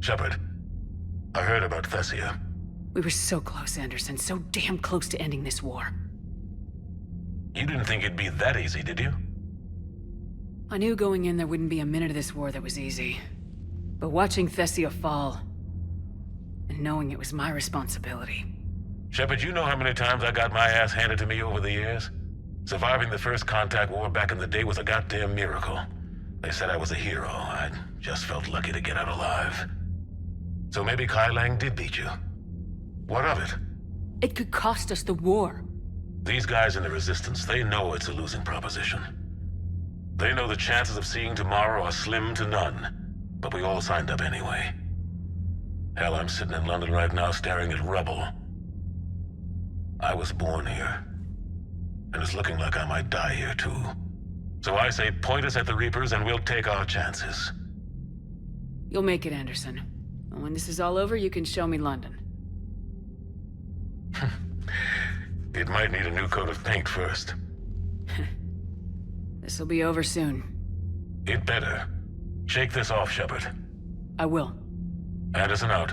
Shepard, I heard about Thessia. We were so close, Anderson. So damn close to ending this war. You didn't think it'd be that easy, did you? I knew going in there wouldn't be a minute of this war that was easy. But watching Thessia fall, and knowing it was my responsibility. Shepard, you know how many times I got my ass handed to me over the years? Surviving the first contact war back in the day was a goddamn miracle. They said I was a hero. I just felt lucky to get out alive. So maybe Kai Lang did beat you. What of it? It could cost us the war. These guys in the Resistance, they know it's a losing proposition. They know the chances of seeing tomorrow are slim to none. But we all signed up anyway. Hell, I'm sitting in London right now staring at rubble. I was born here. And it's looking like I might die here too. So I say point us at the Reapers and we'll take our chances. You'll make it, Anderson. And when this is all over, you can show me London. It might need a new coat of paint first. This'll be over soon. It better. Shake this off, Shepard. I will. Anderson out.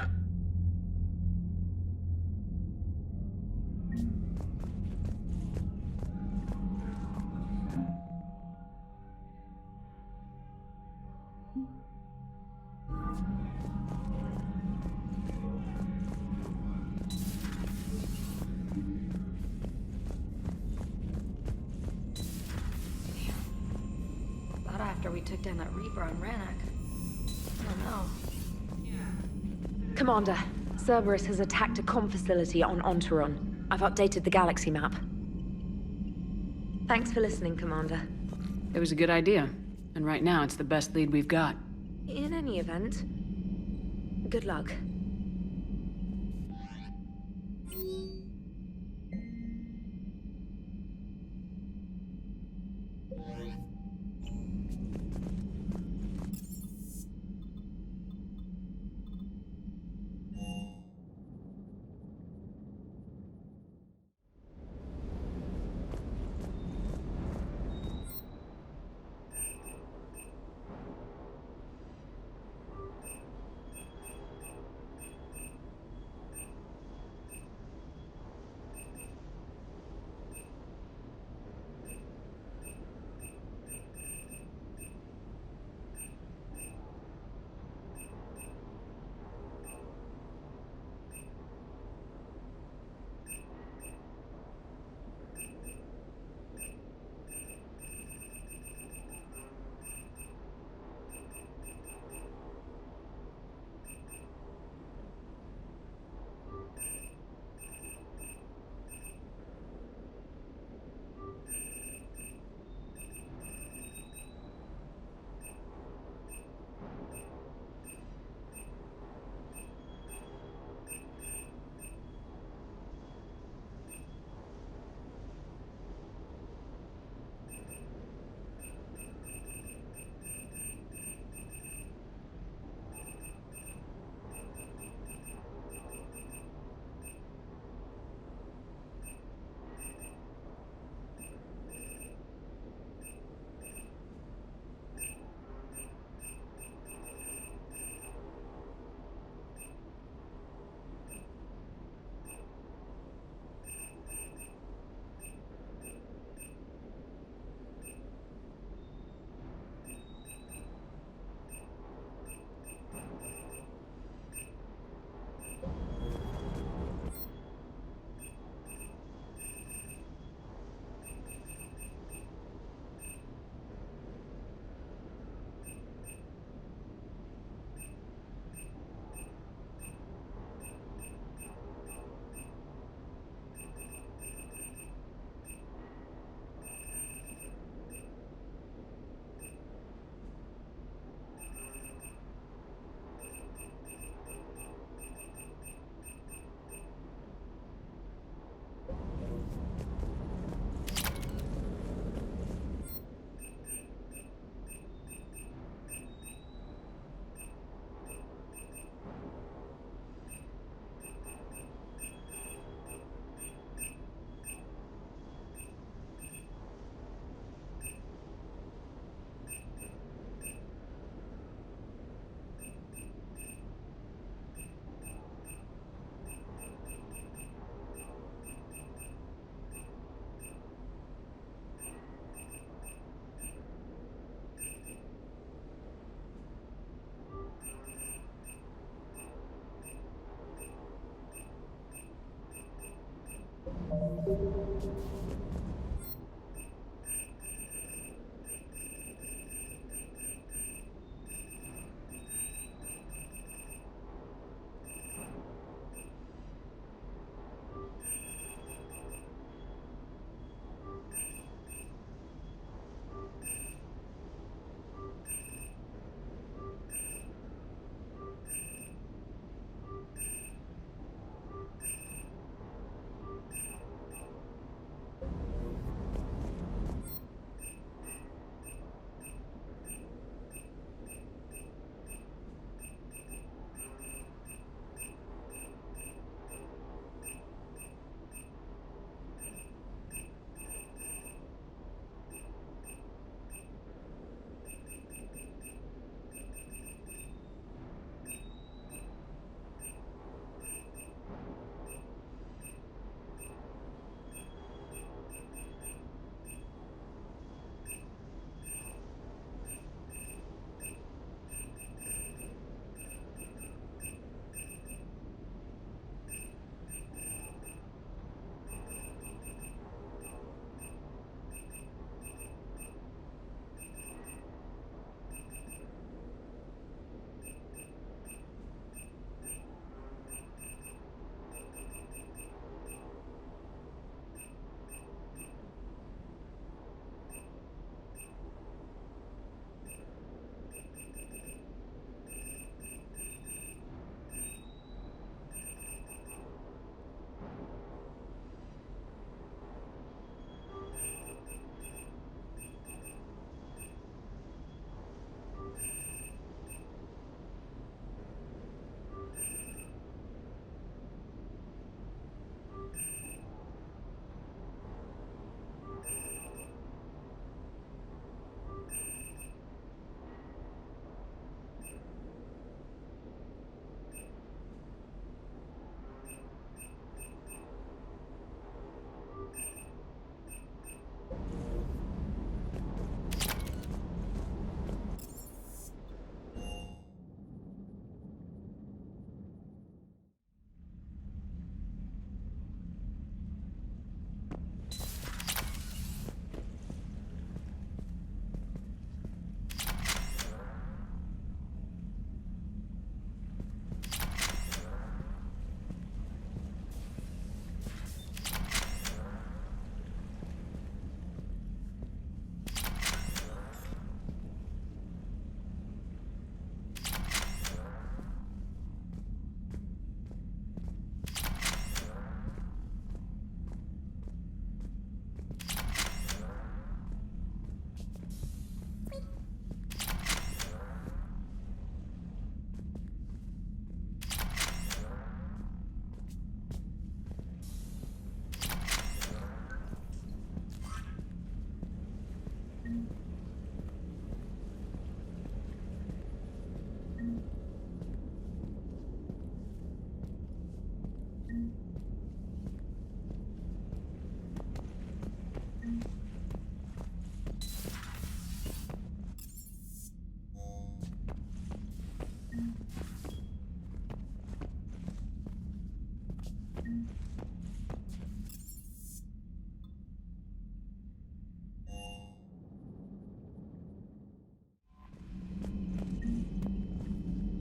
After we took down that Reaper on Rannoch. I don't know. Commander, Cerberus has attacked a comm facility on Ontaron. I've updated the galaxy map. Thanks for listening, Commander. It was a good idea. And right now, it's the best lead we've got. In any event, good luck.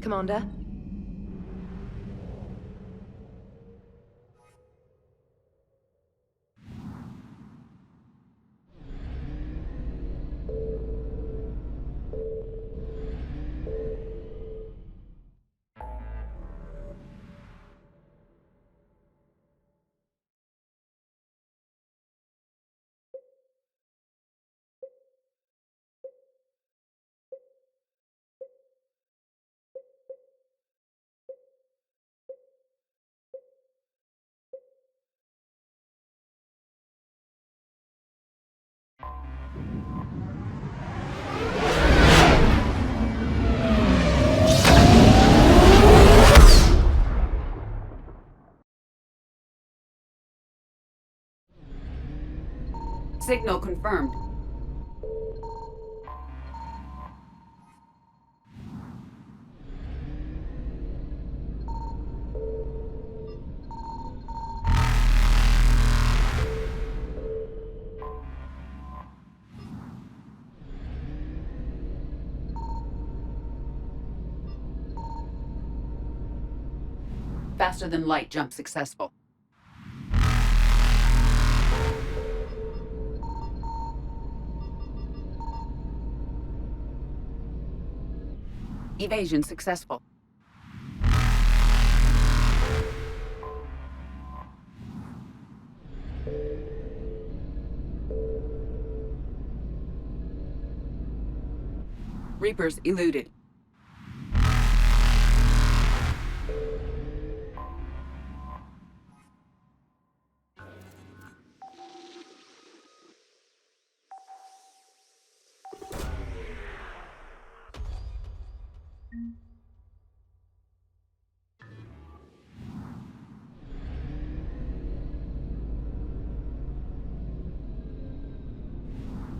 Commander. Signal confirmed. Faster than light jump successful. Evasion successful. Reapers eluded.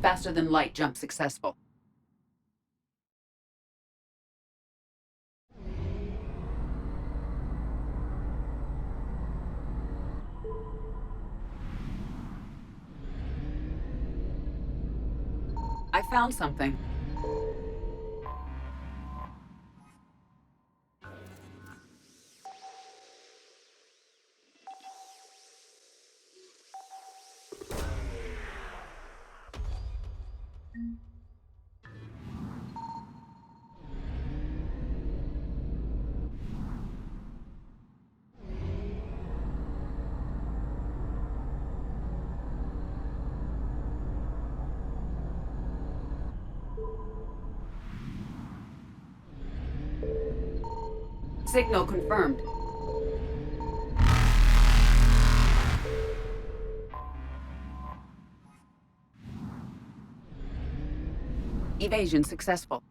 Faster than light jump successful. I found something. Signal confirmed. Evasion successful.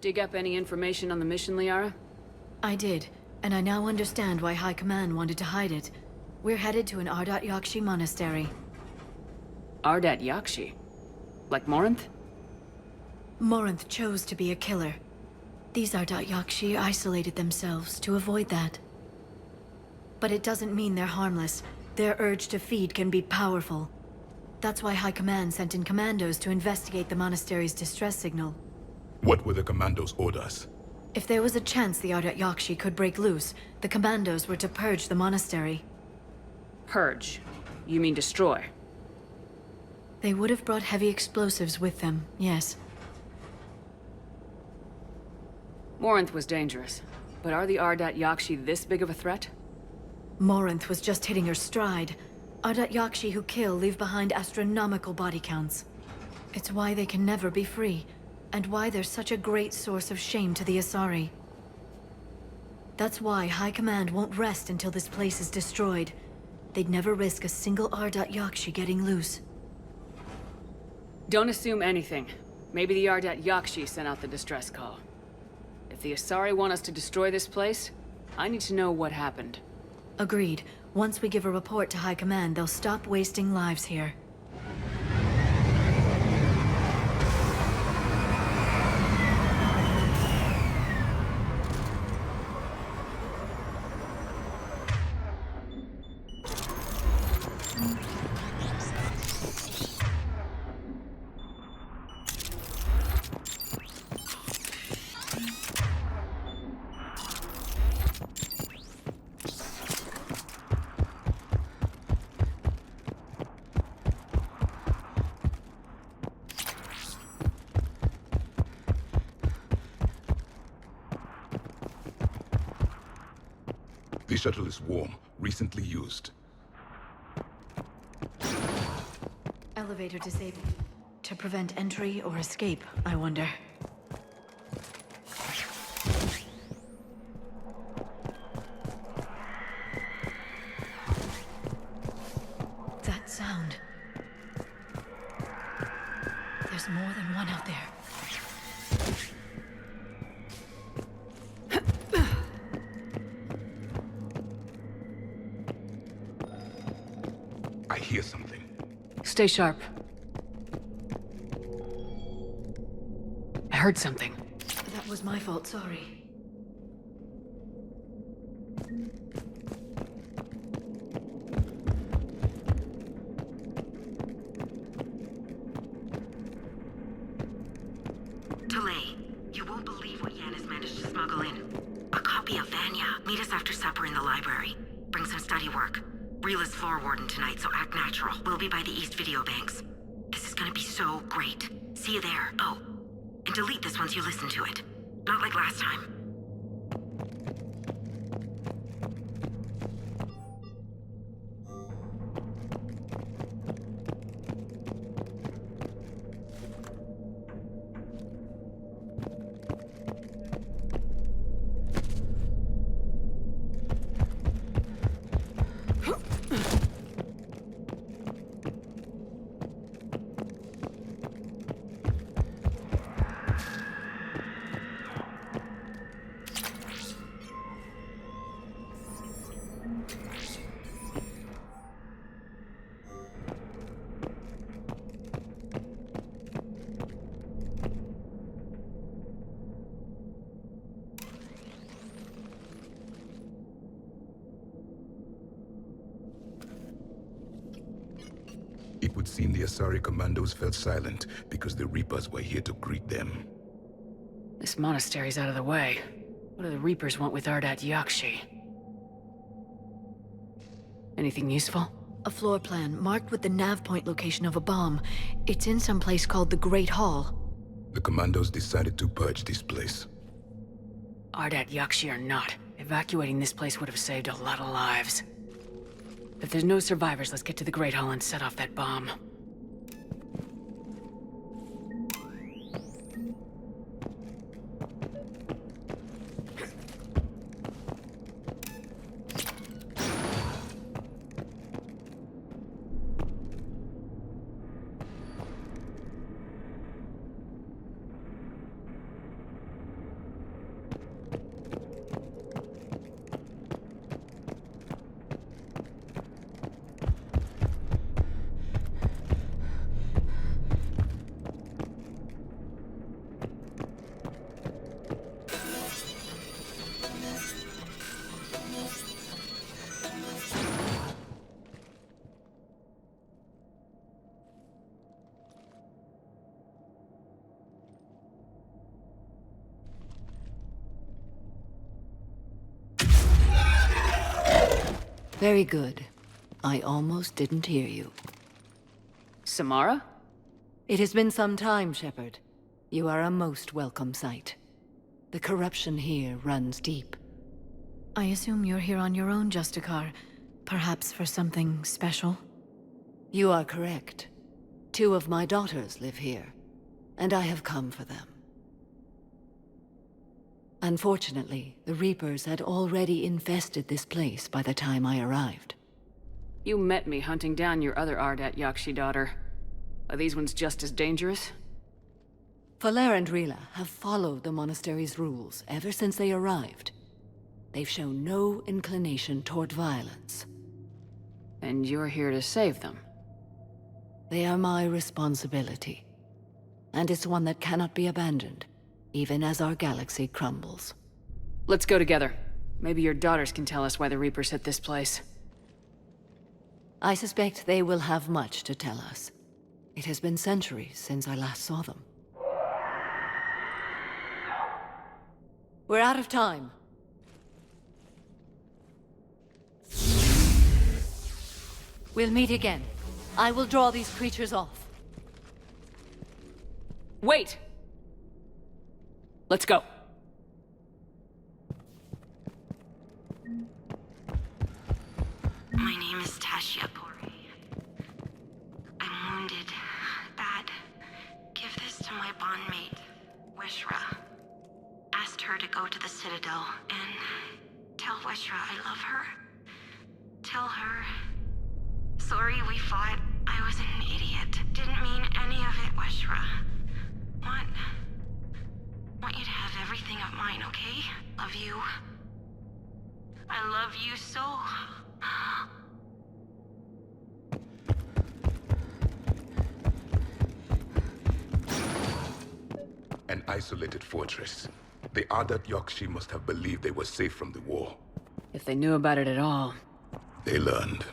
Dig up any information on the mission, Liara? I did, and I now understand why High Command wanted to hide it. We're headed to an Ardat Yakshi monastery. Ardat Yakshi? Like Morinth? Morinth chose to be a killer. These Ardat Yakshi isolated themselves to avoid that. But it doesn't mean they're harmless. Their urge to feed can be powerful. That's why High Command sent in commandos to investigate the monastery's distress signal. What were the Commandos' orders? If there was a chance the Ardat Yakshi could break loose, the Commandos were to purge the monastery. Purge. You mean destroy? They would have brought heavy explosives with them, yes. Morinth was dangerous, but are the Ardat Yakshi this big of a threat? Morinth was just hitting her stride. Ardat Yakshi who kill leave behind astronomical body counts. It's why they can never be free, and why they're such a great source of shame to the Asari. That's why High Command won't rest until this place is destroyed. They'd never risk a single Ardat Yakshi getting loose. Don't assume anything. Maybe the Ardat Yakshi sent out the distress call. If the Asari want us to destroy this place, I need to know what happened. Agreed. Once we give a report to High Command, they'll stop wasting lives here. The shuttle is warm, recently used. Elevator disabled. To prevent entry or escape, I wonder. That sound. There's more than one out there. I hear something. Stay sharp. I heard something. That was my fault, sorry. Delay. You won't believe what Yan has managed to smuggle in. A copy of Vanya. Meet us after supper in the library. Bring some study work. Reel is floor warden tonight, so act natural. We'll be by the East Video Banks. This is gonna be so great. See you there. Oh, and delete this once you listen to it. Not like last time. It would seem the Asari commandos fell silent because the Reapers were here to greet them. This monastery's out of the way. What do the Reapers want with Ardat Yakshi? Anything useful? A floor plan marked with the nav point location of a bomb. It's in some place called the Great Hall. The commandos decided to purge this place. Ardat Yakshi or not, evacuating this place would have saved a lot of lives. If there's no survivors, let's get to the Great Hall and set off that bomb. Very good. I almost didn't hear you. Samara? It has been some time, Shepard. You are a most welcome sight. The corruption here runs deep. I assume you're here on your own, Justicar. Perhaps for something special? You are correct. 2 of my daughters live here, and I have come for them. Unfortunately, the Reapers had already infested this place by the time I arrived. You met me hunting down your other Ardat Yakshi daughter. Are these ones just as dangerous? Falere and Rila have followed the monastery's rules ever since they arrived. They've shown no inclination toward violence. And you're here to save them? They are my responsibility. And it's one that cannot be abandoned, even as our galaxy crumbles. Let's go together. Maybe your daughters can tell us why the Reapers hit this place. I suspect they will have much to tell us. It has been centuries since I last saw them. We're out of time. We'll meet again. I will draw these creatures off. Wait! Let's go. My name is Tashia Pori. I'm wounded. Bad. Give this to my bondmate, Weshra. Asked her to go to the Citadel and tell Weshra I love her. Tell her... Sorry we fought. I was an idiot. Didn't mean any of it, Weshra. Want you to have everything of mine, okay? Love you. I love you so. An isolated fortress. The Ardat Yakshi must have believed they were safe from the war. If they knew about it at all. They learned.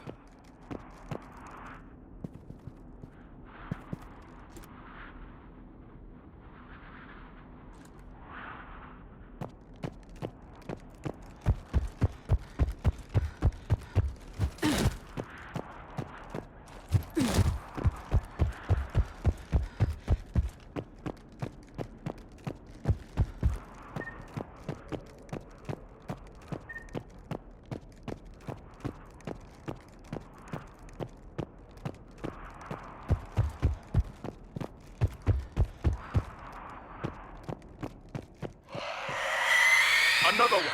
Another one!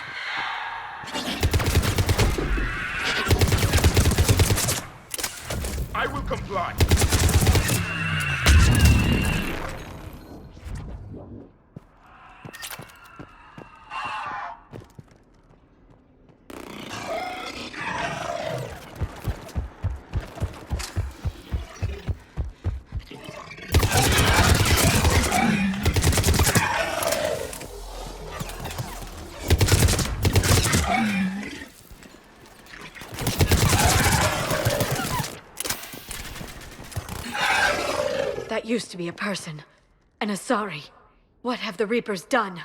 I will comply. That used to be a person. An Asari. What have the Reapers done?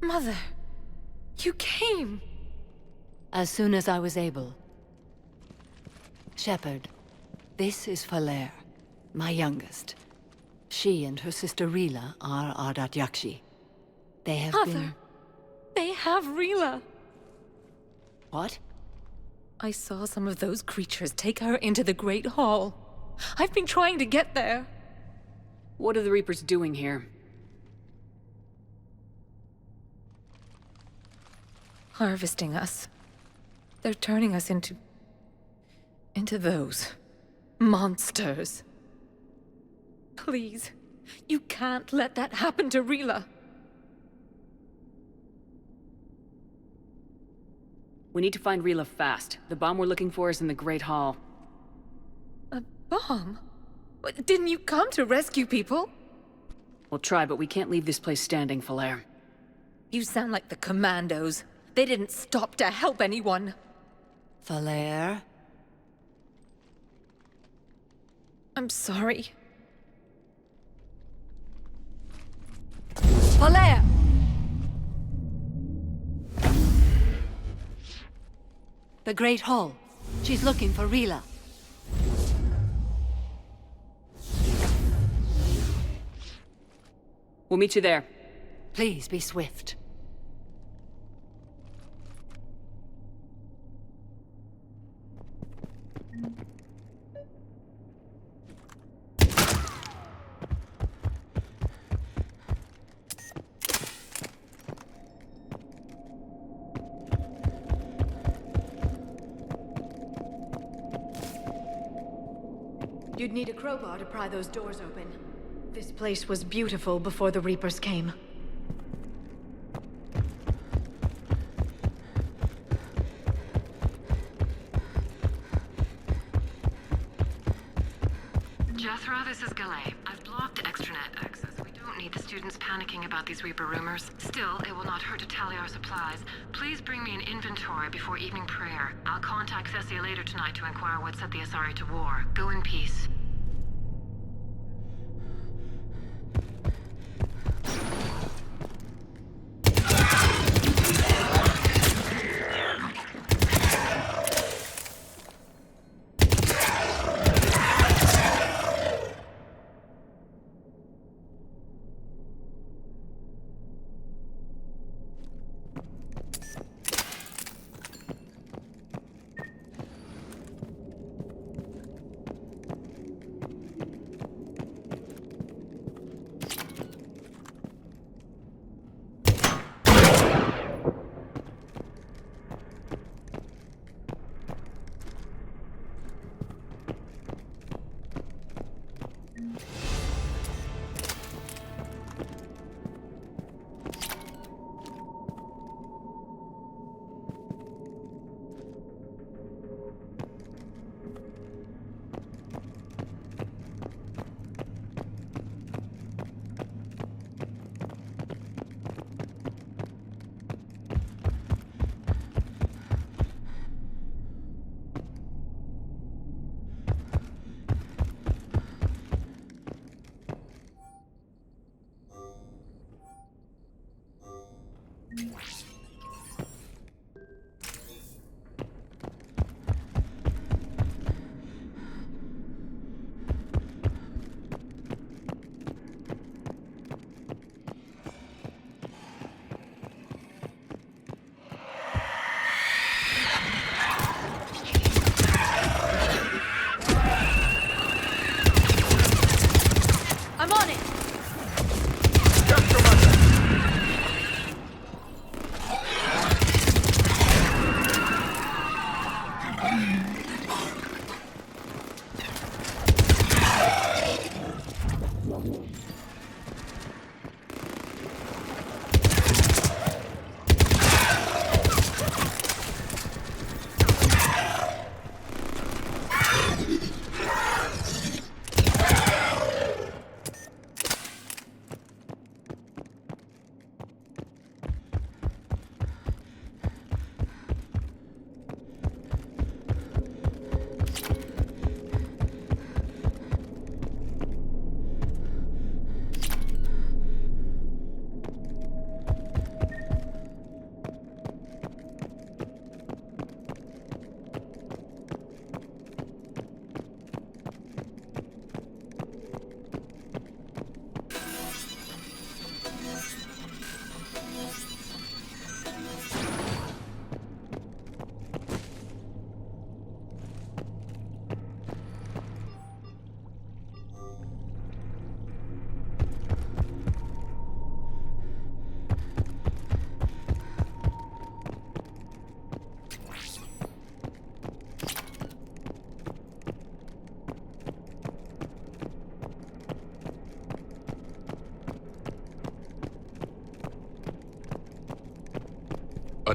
Mother, you came. As soon as I was able. Shepard, this is Falere, my youngest. She and her sister Rila are Ardat Yakshi. They have been... Mother, they have Rila. What? I saw some of those creatures take her into the Great Hall. I've been trying to get there. What are the Reapers doing here? Harvesting us. They're turning us into those monsters. Please, you can't let that happen to Rila. We need to find Rila fast. The bomb we're looking for is in the Great Hall. A bomb? What, didn't you come to rescue people? We'll try, but we can't leave this place standing, Falere. You sound like the Commandos. They didn't stop to help anyone. Falere? I'm sorry. Falere! The Great Hall. She's looking for Rila. We'll meet you there. Please be swift. You'd need a crowbar to pry those doors open. This place was beautiful before the Reapers came. Jethro, this is Galay. I've blocked extranet access. We don't need the students panicking about these Reaper rumors. Still, it will not hurt to tally our supplies. Please bring me an inventory before evening prayer. I'll contact Thessia later tonight to inquire what set the Asari to war. Go in peace.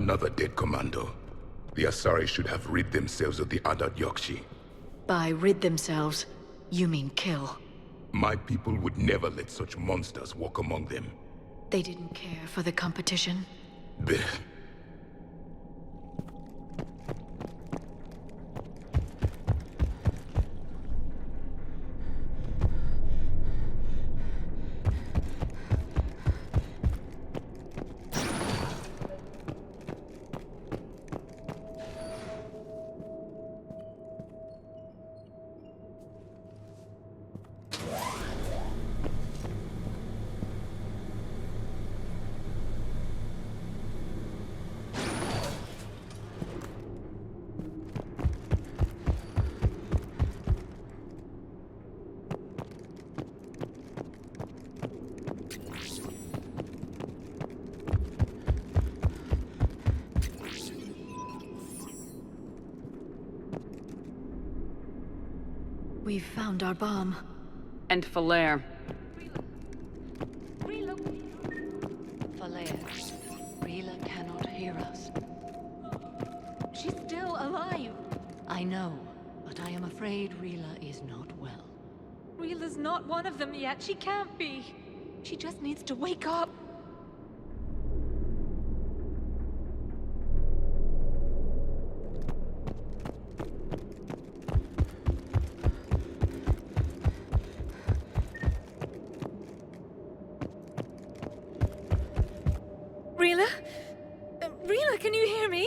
Another dead commando. The Asari should have rid themselves of the Adat Yakshi. By rid themselves, you mean kill. My people would never let such monsters walk among them. They didn't care for the competition. Blech. We've found our bomb. And Falere. Falere, Rila cannot hear us. She's still alive. I know, but I am afraid Rila is not well. Rila's not one of them yet. She can't be. She just needs to wake up. Rila? Rila, can you hear me?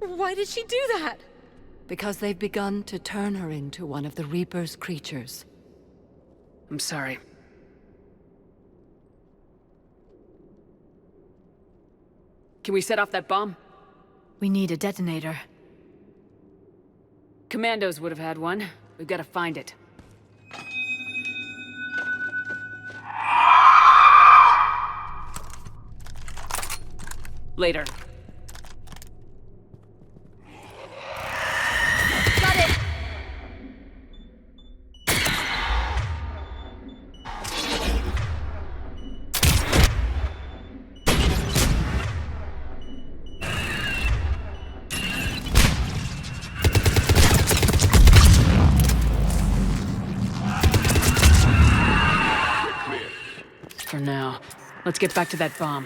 Why did she do that? Because they've begun to turn her into one of the Reaper's creatures. I'm sorry. Can we set off that bomb? We need a detonator. Commandos would have had one. We've got to find it. Later. Got it! For now. Let's get back to that bomb.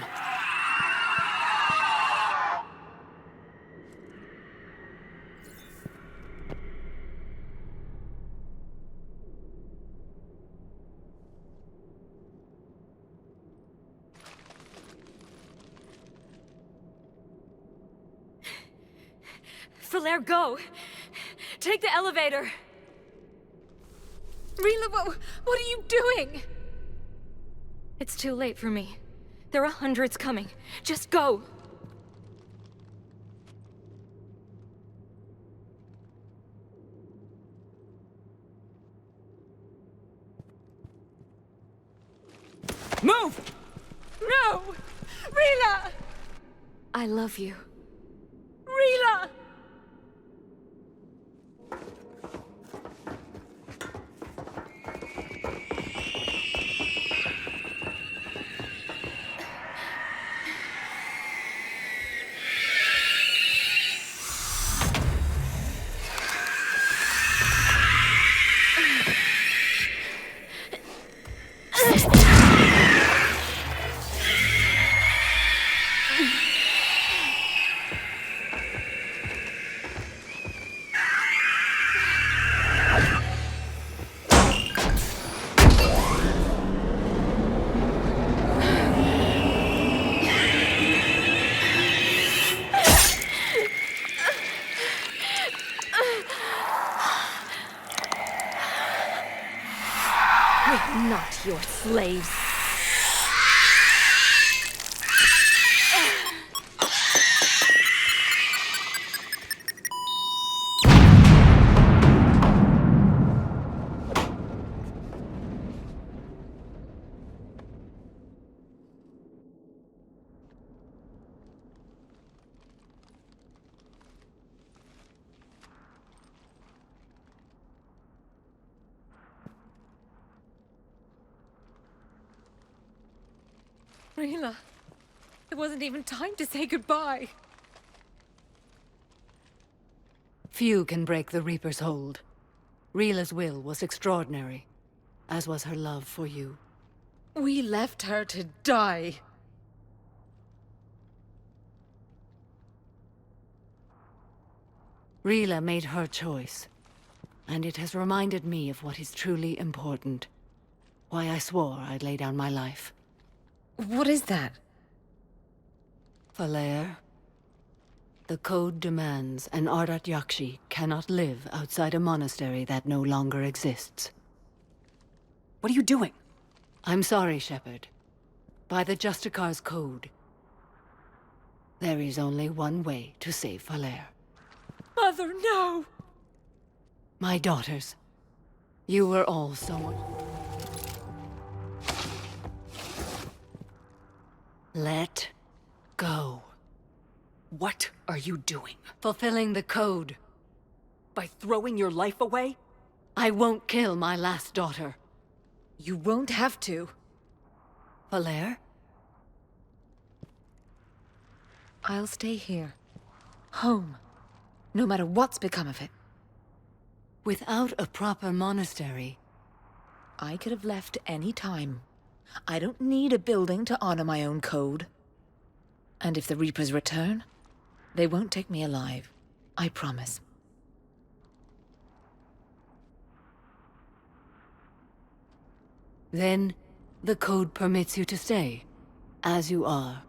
Falere, go! Take the elevator! Rila, what are you doing? It's too late for me. There are hundreds coming. Just go! Move! No! Rila! I love you. Rila! We're not your slaves. Rila, there wasn't even time to say goodbye. Few can break the Reaper's hold. Rila's will was extraordinary, as was her love for you. We left her to die. Rila made her choice, and it has reminded me of what is truly important. Why I swore I'd lay down my life. What is that? Falere, the code demands an Ardat Yakshi cannot live outside a monastery that no longer exists. What are you doing? I'm sorry, Shepard. By the Justicar's code, there is only one way to save Falere. Mother, no! My daughters, you were all so much... Let go. What are you doing? Fulfilling the code. By throwing your life away? I won't kill my last daughter. You won't have to. Falere? I'll stay here. Home. No matter what's become of it. Without a proper monastery... I could have left any time. I don't need a building to honor my own code. And if the Reapers return, they won't take me alive. I promise. Then, the code permits you to stay, as you are.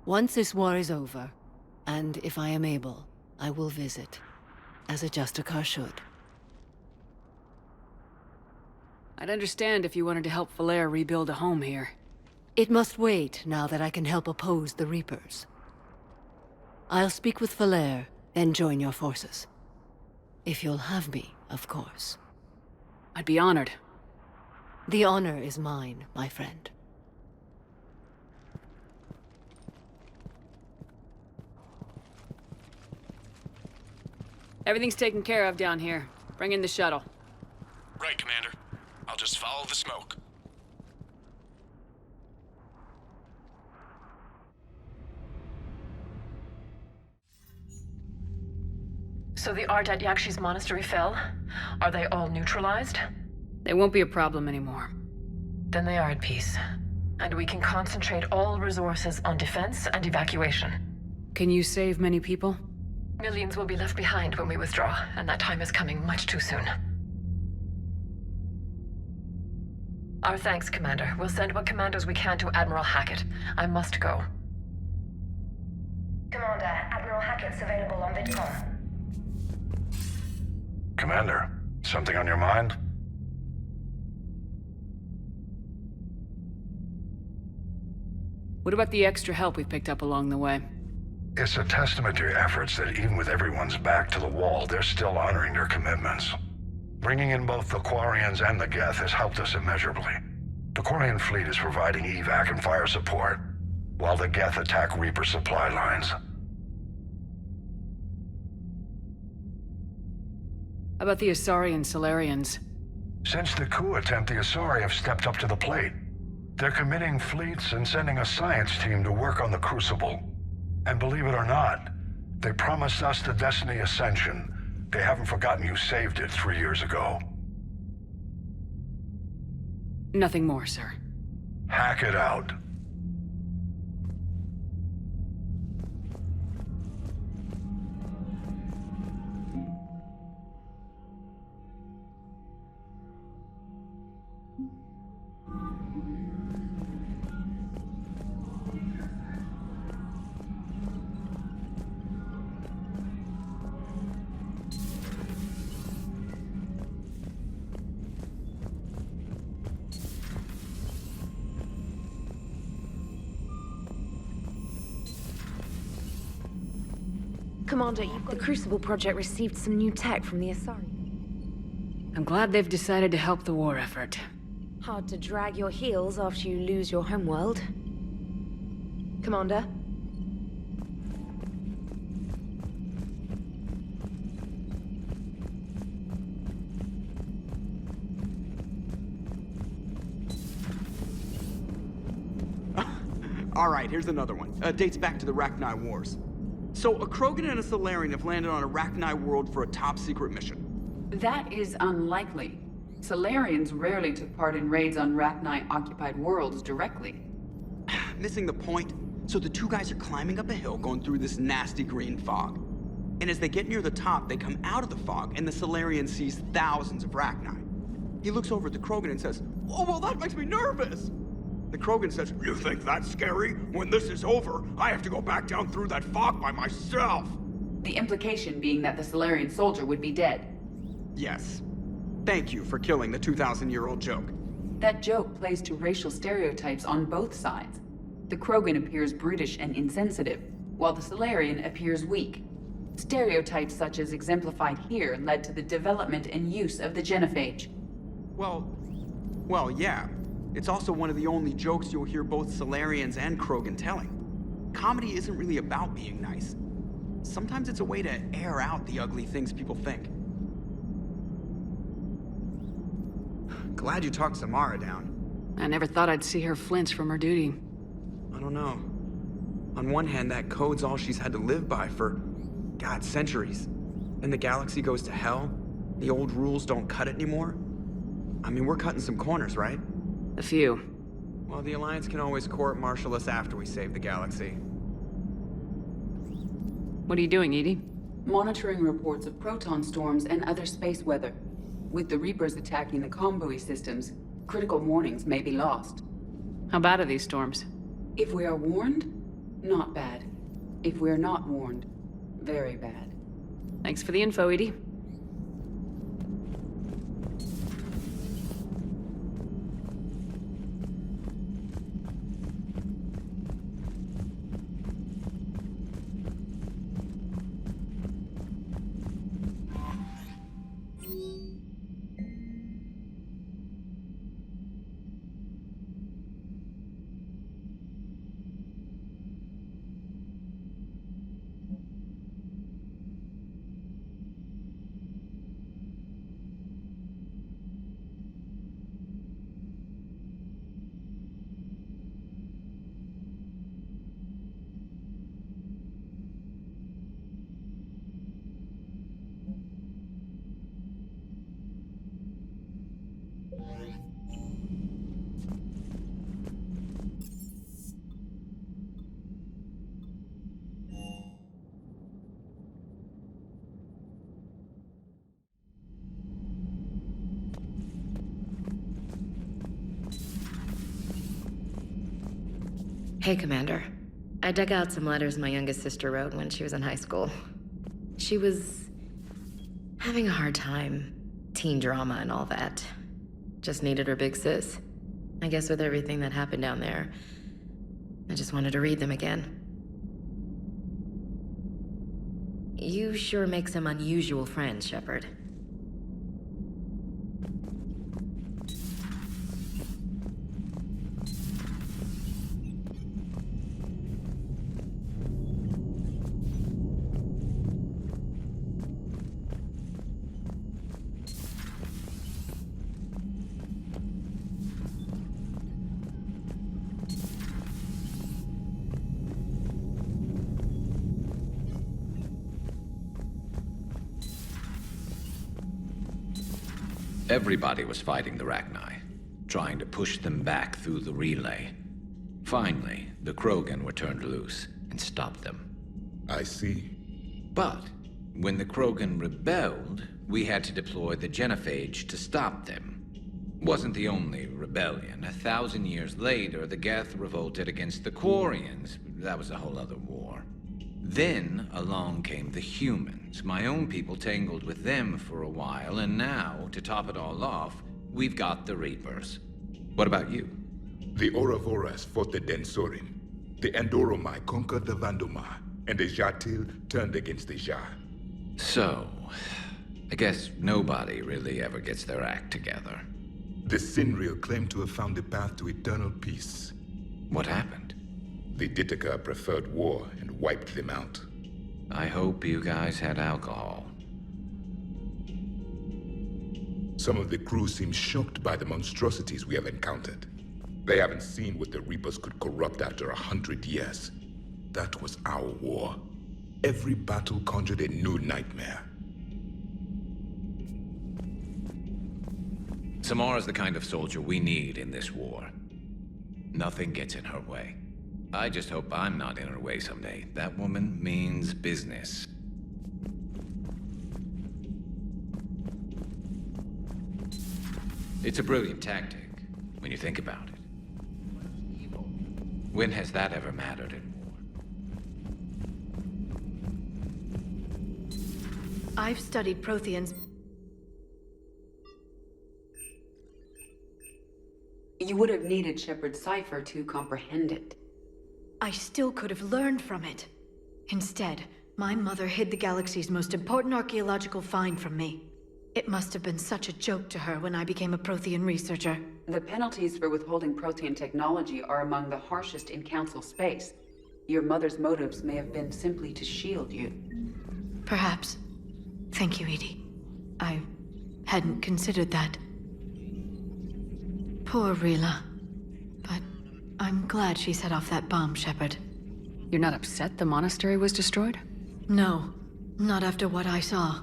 Once this war is over, and if I am able, I will visit, as a Justicar should. I'd understand if you wanted to help Falere rebuild a home here. It must wait now that I can help oppose the Reapers. I'll speak with Falere, then join your forces. If you'll have me, of course. I'd be honored. The honor is mine, my friend. Everything's taken care of down here. Bring in the shuttle. Right, Commander. I'll just follow the smoke. So the Ardat Yakshi's monastery fell? Are they all neutralized? They won't be a problem anymore. Then they are at peace. And we can concentrate all resources on defense and evacuation. Can you save many people? Millions will be left behind when we withdraw, and that time is coming much too soon. Our thanks, Commander. We'll send what commandos we can to Admiral Hackett. I must go. Commander, Admiral Hackett's available on VidCom. Commander, something on your mind? What about the extra help we picked up along the way? It's a testament to your efforts that even with everyone's back to the wall, they're still honoring their commitments. Bringing in both the Quarians and the Geth has helped us immeasurably. The Quarian fleet is providing evac and fire support, while the Geth attack Reaper supply lines. How about the Asari and Solarians? Since the coup attempt, the Asari have stepped up to the plate. They're committing fleets and sending a science team to work on the Crucible. And believe it or not, they promised us the Destiny Ascension. They haven't forgotten you saved it 3 years ago. Nothing more, sir. Hack it out. Commander, the Crucible Project received some new tech from the Asari. I'm glad they've decided to help the war effort. Hard to drag your heels after you lose your homeworld. Commander? Alright, here's another one. Dates back to the Rachni Wars. So, a Krogan and a Salarian have landed on a Rachni world for a top-secret mission. That is unlikely. Solarians rarely took part in raids on Rachni-occupied worlds directly. Missing the point? So the two guys are climbing up a hill going through this nasty green fog. And as they get near the top, they come out of the fog, and the Solarian sees thousands of Rachni. He looks over at the Krogan and says, "Oh, well, that makes me nervous!" The Krogan says, "You think that's scary? When this is over, I have to go back down through that fog by myself!" The implication being that the Solarian soldier would be dead. Yes. Thank you for killing the 2,000-year-old joke. That joke plays to racial stereotypes on both sides. The Krogan appears brutish and insensitive, while the Solarian appears weak. Stereotypes such as exemplified here led to the development and use of the genophage. Well, yeah. It's also one of the only jokes you'll hear both Solarians and Krogan telling. Comedy isn't really about being nice. Sometimes it's a way to air out the ugly things people think. Glad you talked Samara down. I never thought I'd see her flinch from her duty. I don't know. On one hand, that code's all she's had to live by for, God, centuries. Then the galaxy goes to hell. The old rules don't cut it anymore. I mean, we're cutting some corners, right? A few. Well, the Alliance can always court-martial us after we save the galaxy. What are you doing, Edie? Monitoring reports of proton storms and other space weather. With the Reapers attacking the comm buoy systems, critical warnings may be lost. How bad are these storms? If we are warned, not bad. If we're not warned, very bad. Thanks for the info, Edie. Hey, Commander. I dug out some letters my youngest sister wrote when she was in high school. She was having a hard time. Teen drama and all that. Just needed her big sis. I guess with everything that happened down there, I just wanted to read them again. You sure make some unusual friends, Shepard. Everybody was fighting the Rachni, trying to push them back through the relay. Finally, the Krogan were turned loose and stopped them. I see. But when the Krogan rebelled, we had to deploy the genophage to stop them. Wasn't the only rebellion. 1,000 years later, the Geth revolted against the Quarians. That was a whole other war. Then along came the humans. My own people tangled with them for a while, and now, to top it all off, we've got the Reapers. What about you? The Ouroboros fought the Densorin. The Andoromai conquered the Vandomar, and the Jatil turned against the Jar. So, I guess nobody really ever gets their act together. The Sinreal claimed to have found the path to eternal peace. What happened? The Ditaka preferred war and wiped them out. I hope you guys had alcohol. Some of the crew seem shocked by the monstrosities we have encountered. They haven't seen what the Reapers could corrupt after 100 years. That was our war. Every battle conjured a new nightmare. Samara's the kind of soldier we need in this war. Nothing gets in her way. I just hope I'm not in her way someday. That woman means business. It's a brilliant tactic, when you think about it. When has that ever mattered in war? I've studied Protheans. You would have needed Shepard's cipher to comprehend it. I still could have learned from it. Instead, my mother hid the galaxy's most important archaeological find from me. It must have been such a joke to her when I became a Prothean researcher. The penalties for withholding Prothean technology are among the harshest in Council space. Your mother's motives may have been simply to shield you. Perhaps. Thank you, Edie. I hadn't considered that. Poor Rila. But I'm glad she set off that bomb, Shepard. You're not upset the monastery was destroyed? No, not after what I saw.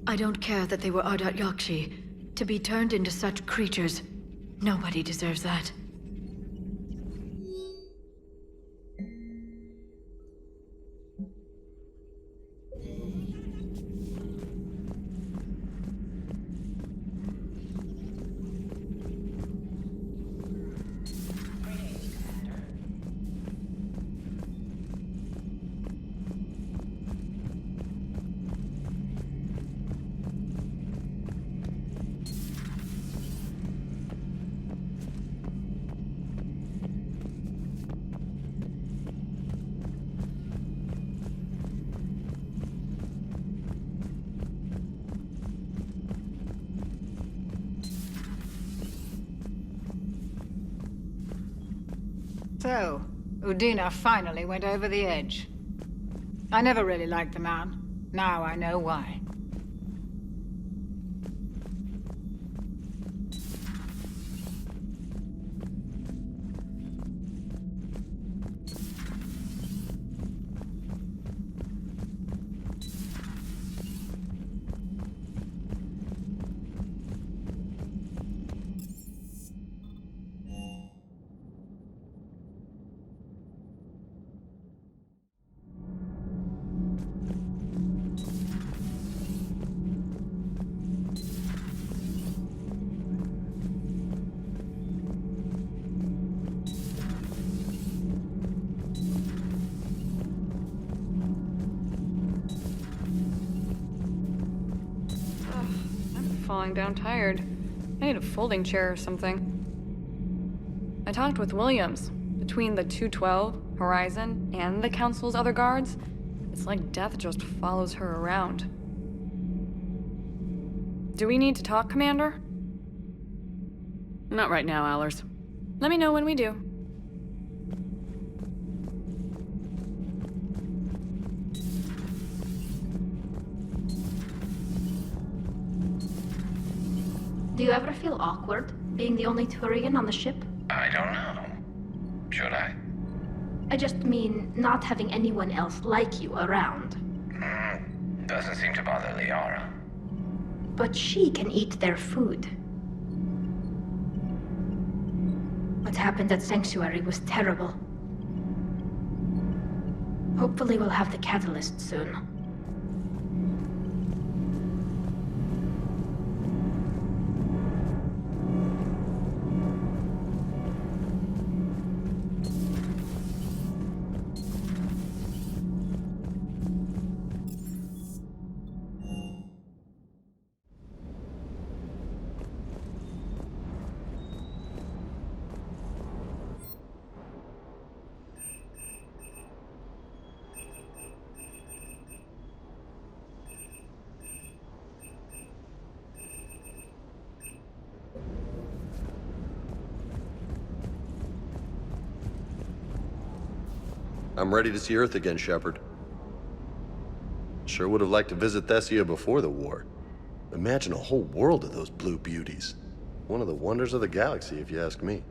I don't care that they were Ardat Yakshi. To be turned into such creatures, nobody deserves that. So, Udina finally went over the edge. I never really liked the man. Now I know why. Falling down tired. I need a folding chair or something. I talked with Williams. Between the 212, Horizon, and the Council's other guards, it's like death just follows her around. Do we need to talk, Commander? Not right now, Allers. Let me know when we do. Do you ever feel awkward, being the only Turian on the ship? I don't know. Should I? I just mean, not having anyone else like you around. Doesn't seem to bother Liara. But she can eat their food. What happened at Sanctuary was terrible. Hopefully we'll have the catalyst soon. I'm ready to see Earth again, Shepard. Sure would have liked to visit Thessia before the war. Imagine a whole world of those blue beauties. One of the wonders of the galaxy, if you ask me.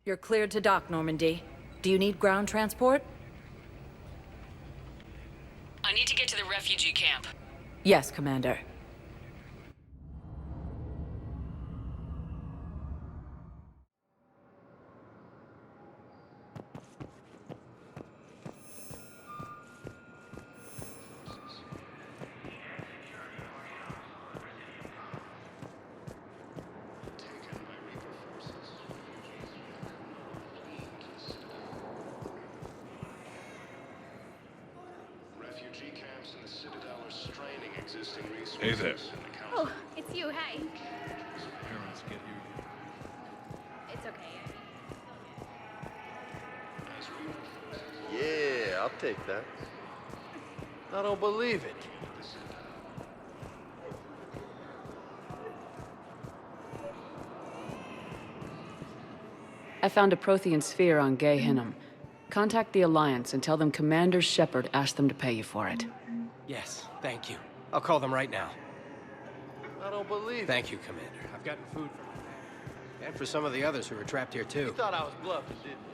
You're cleared to dock, Normandy. Do you need ground transport? I need to get to the refugee camp. Yes, Commander. Hey there. Oh, it's you. Hey. Parents get you. It's okay. Yeah, I'll take that. I don't believe it. I found a Prothean sphere on Gay Hinnom. Contact the Alliance and tell them Commander Shepard asked them to pay you for it. Yes, thank you. I'll call them right now. I don't believe it. Thank you, Commander. I've gotten food for my family. And for some of the others who are trapped here, too. You thought I was bluffing, didn't you?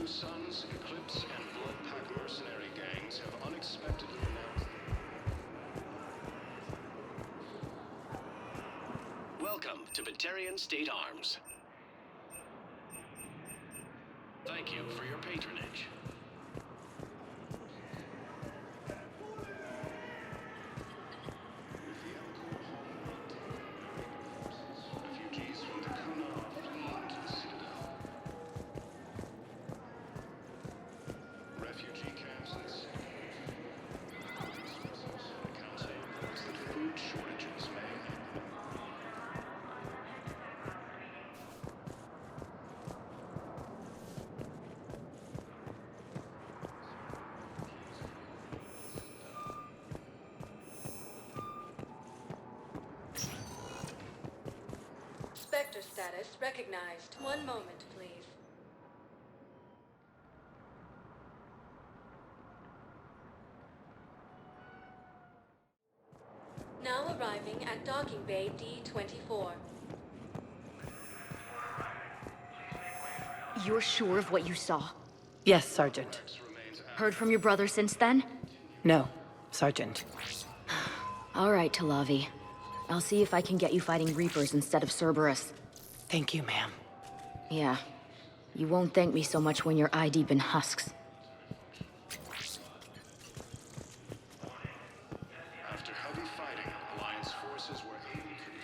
Suns, Eclipse, and Bloodpack mercenary gangs have unexpectedly announced. Welcome to Batarian State Arms. Thank you for your patronage. Refugees from the Kuna are fleeing to the Citadel. Refugee camps in the city. The council reports that food shortages may happen. Spectre status recognized. One moment, please. Now arriving at docking bay D-24. You're sure of what you saw? Yes, Sergeant. Heard from your brother since then? No, Sergeant. All right, Talavi. I'll see if I can get you fighting Reapers instead of Cerberus. Thank you, ma'am. Yeah. You won't thank me so much when you're eye-deep in husks. After heavy fighting, Alliance forces were able to...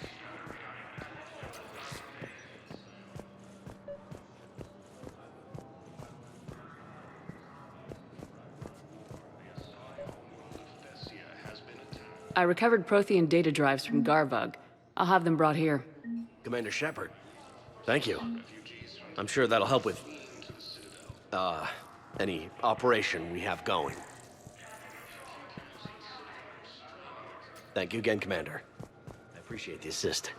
I recovered Prothean data drives from Garvug. I'll have them brought here. Commander Shepard, thank you. I'm sure that'll help with, any operation we have going. Thank you again, Commander. I appreciate the assist.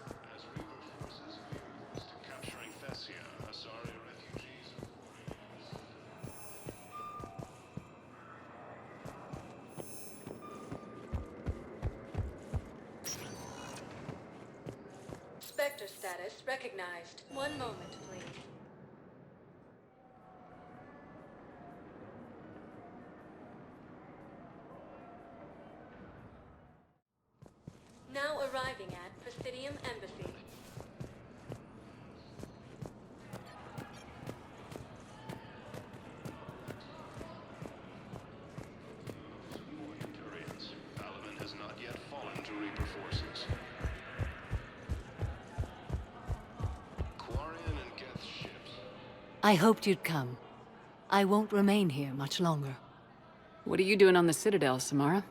Spectre status recognized. One moment, please. Now arriving at Presidium Embassy. Alaman has not yet fallen to Reaper forces. Quarian and Geth ships. I hoped you'd come. I won't remain here much longer. What are you doing on the Citadel, Samara?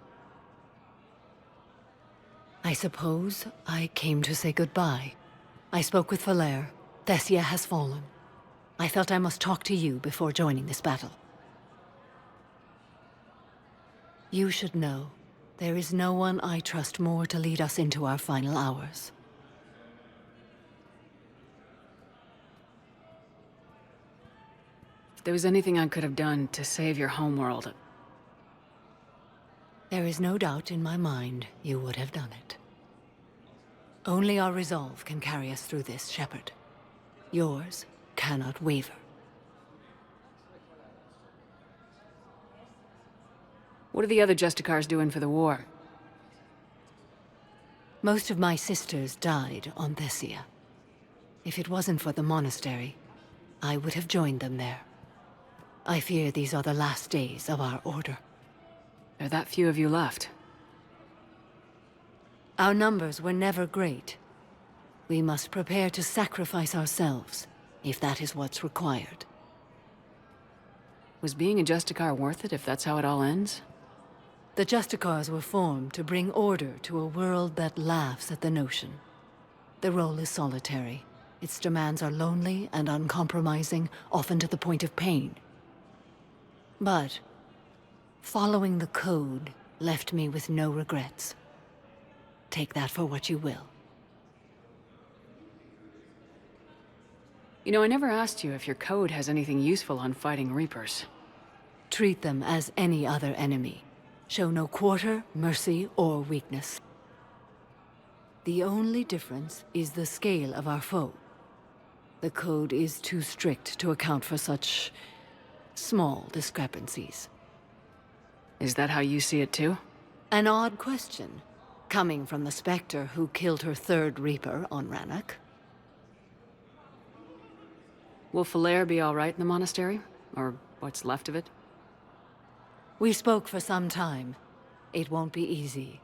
I suppose I came to say goodbye. I spoke with Valere. Thessia has fallen. I felt I must talk to you before joining this battle. You should know, there is no one I trust more to lead us into our final hours. If there was anything I could have done to save your homeworld... There is no doubt in my mind you would have done it. Only our resolve can carry us through this, Shepard. Yours cannot waver. What are the other Justicars doing for the war? Most of my sisters died on Thessia. If it wasn't for the monastery, I would have joined them there. I fear these are the last days of our order. There are that few of you left. Our numbers were never great. We must prepare to sacrifice ourselves, if that is what's required. Was being a Justicar worth it if that's how it all ends? The Justicars were formed to bring order to a world that laughs at the notion. The role is solitary. Its demands are lonely and uncompromising, often to the point of pain. But following the code left me with no regrets. Take that for what you will. You know, I never asked you if your code has anything useful on fighting Reapers. Treat them as any other enemy. Show no quarter, mercy, or weakness. The only difference is the scale of our foe. The code is too strict to account for such small discrepancies. Is that how you see it too? An odd question, coming from the Spectre who killed her third Reaper on Rannoch. Will Falair be all right in the monastery? Or what's left of it? We spoke for some time. It won't be easy.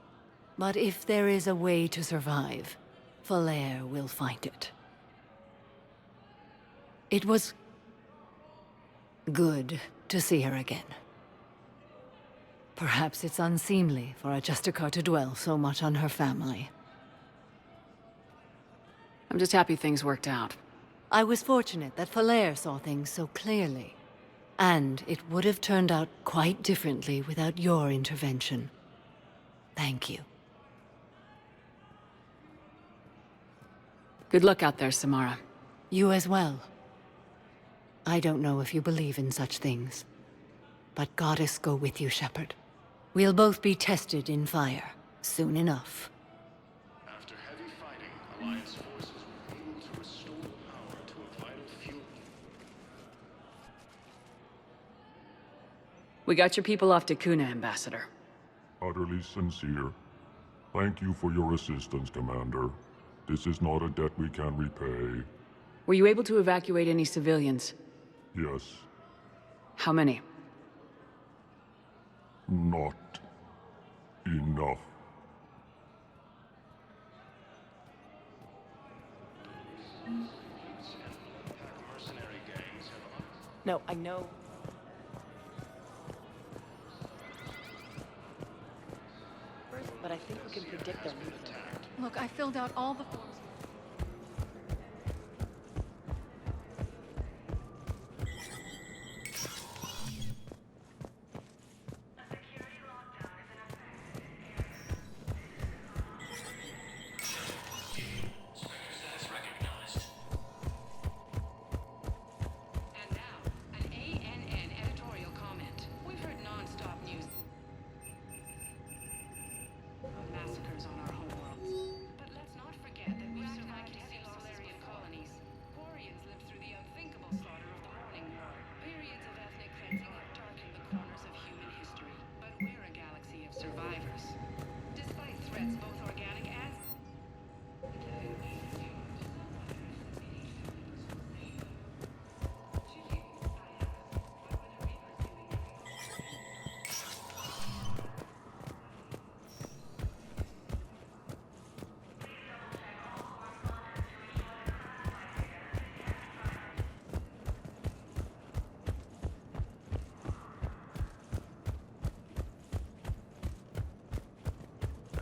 But if there is a way to survive, Falair will find it. It was good to see her again. Perhaps it's unseemly for a Justicar to dwell so much on her family. I'm just happy things worked out. I was fortunate that Falair saw things so clearly. And it would have turned out quite differently without your intervention. Thank you. Good luck out there, Samara. You as well. I don't know if you believe in such things, but Goddess go with you, Shepard. We'll both be tested in fire, soon enough. After heavy fighting, Alliance forces were able to restore power to a vital fuel. We got your people off to Kuna, Ambassador. Utterly sincere. Thank you for your assistance, Commander. This is not a debt we can repay. Were you able to evacuate any civilians? Yes. How many? Not enough. No, I know. But I think we can predict their movement. Look, I filled out all the forms.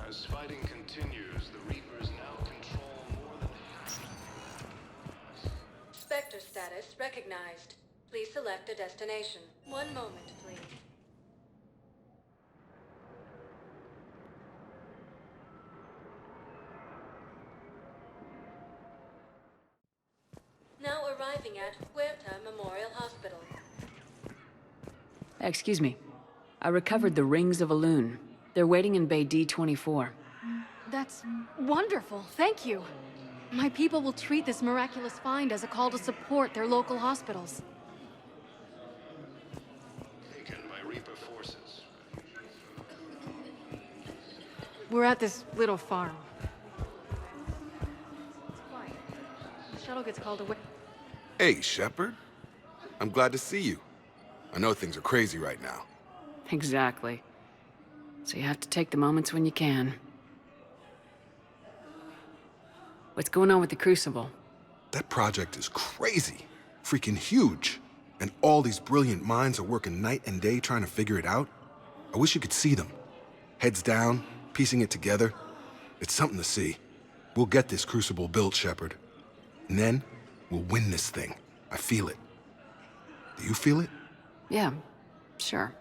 As fighting continues, the Reapers now control more than half. Spectre status recognized. Please select a destination. One moment, please. at Huerta Memorial Hospital. Excuse me. I recovered the rings of Elune. They're waiting in Bay D-24. That's wonderful. Thank you. My people will treat this miraculous find as a call to support their local hospitals. Taken by Reaper forces. We're at this little farm. It's quiet. The shuttle gets called away. Hey, Shepard. I'm glad to see you. I know things are crazy right now. Exactly. So you have to take the moments when you can. What's going on with the Crucible? That project is crazy. Freaking huge. And all these brilliant minds are working night and day trying to figure it out. I wish you could see them. Heads down, piecing it together. It's something to see. We'll get this Crucible built, Shepard. And then, we'll win this thing. I feel it. Do you feel it? Yeah, sure.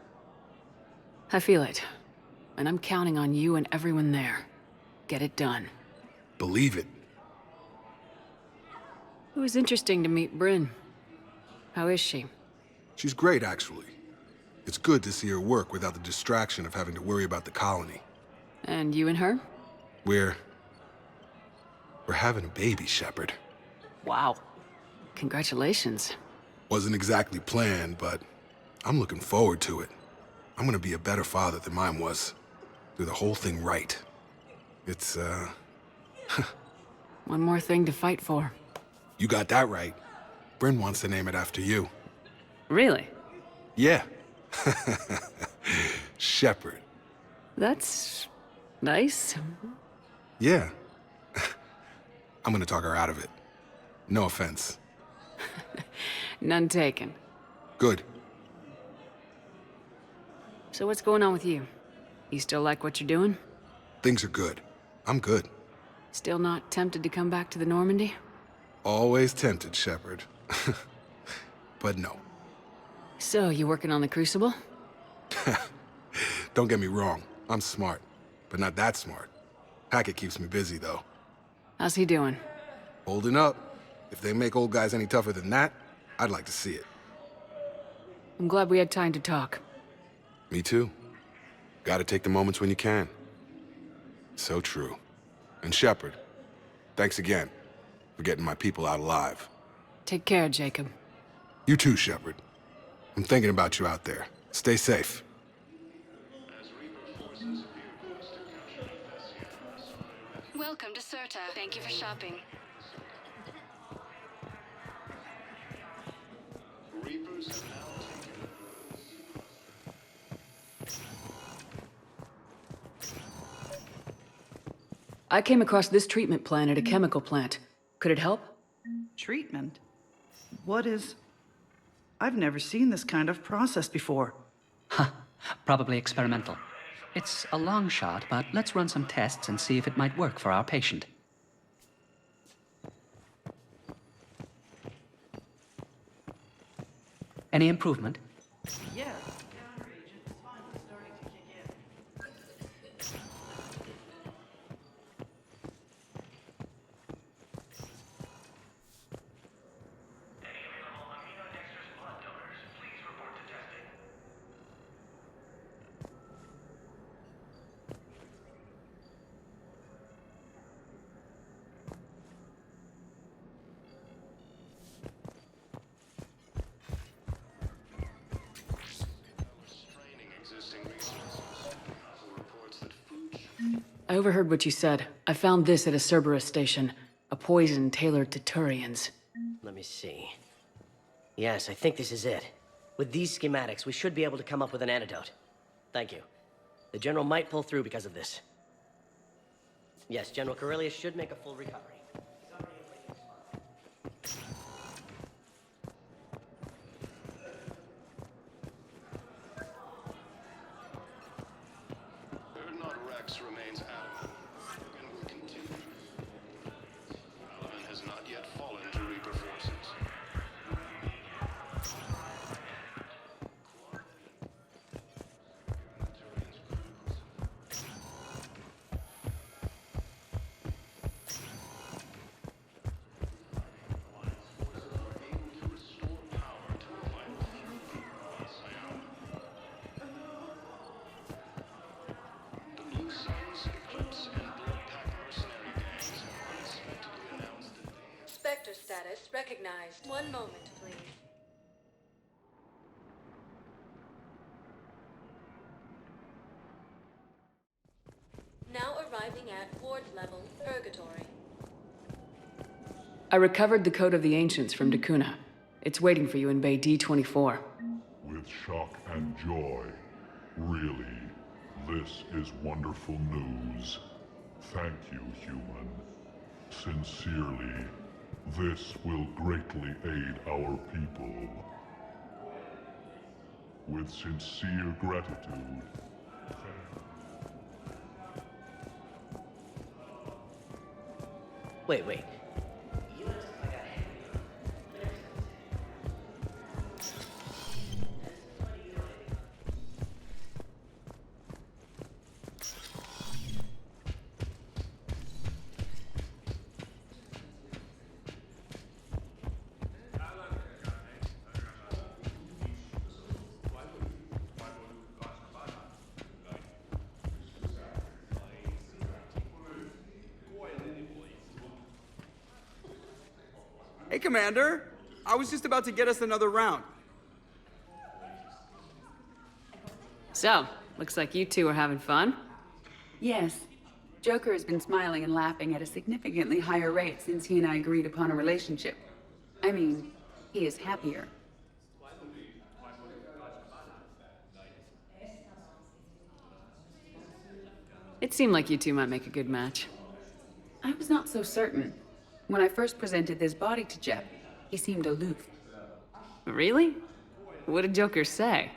I feel it. And I'm counting on you and everyone there. Get it done. Believe it. It was interesting to meet Bryn. How is she? She's great, actually. It's good to see her work without the distraction of having to worry about the colony. And you and her? We're having a baby, Shepard. Wow. Congratulations. Wasn't exactly planned, but I'm looking forward to it. I'm gonna be a better father than mine was. Do the whole thing right. It's, One more thing to fight for. You got that right. Bryn wants to name it after you. Really? Yeah. Shepard. That's nice. Yeah. I'm gonna talk her out of it. No offense. None taken. Good. So what's going on with you? You still like what you're doing? Things are good. I'm good. Still not tempted to come back to the Normandy? Always tempted, Shepard. But no. So, you working on the Crucible? Don't get me wrong. I'm smart. But not that smart. Hackett keeps me busy, though. How's he doing? Holding up. If they make old guys any tougher than that, I'd like to see it. I'm glad we had time to talk. Me too. Gotta take the moments when you can. So true. And Shepard, thanks again for getting my people out alive. Take care, Jacob. You too, Shepard. I'm thinking about you out there. Stay safe. Welcome to Serta. Thank you for shopping. Reapers have now I came across this treatment plan at a chemical plant. Could it help? Treatment? What is... I've never seen this kind of process before. Huh. Probably experimental. It's a long shot, but let's run some tests and see if it might work for our patient. Any improvement? Yeah. I overheard what you said. I found this at a Cerberus station. A poison tailored to Turians. Let me see. Yes, I think this is it. With these schematics, we should be able to come up with an antidote. Thank you. The General might pull through because of this. Yes, General Corellius should make a full recovery. Rex remains adamant and will continue. Alavan has not yet fallen to Reaper forces. recognized. One moment, please. Now arriving at ward level, Purgatory. I recovered the Code of the Ancients from Dakuna. It's waiting for you in Bay D24. With shock and joy. Really, this is wonderful news. Thank you, human. Sincerely, this will greatly aid our people. With sincere gratitude. Wait. Hey, Commander! I was just about to get us another round. So, looks like you two are having fun. Yes. Joker has been smiling and laughing at a significantly higher rate since he and I agreed upon a relationship. I mean, he is happier. It seemed like you two might make a good match. I was not so certain. When I first presented this body to Jeff, he seemed aloof. Really? What did Joker say?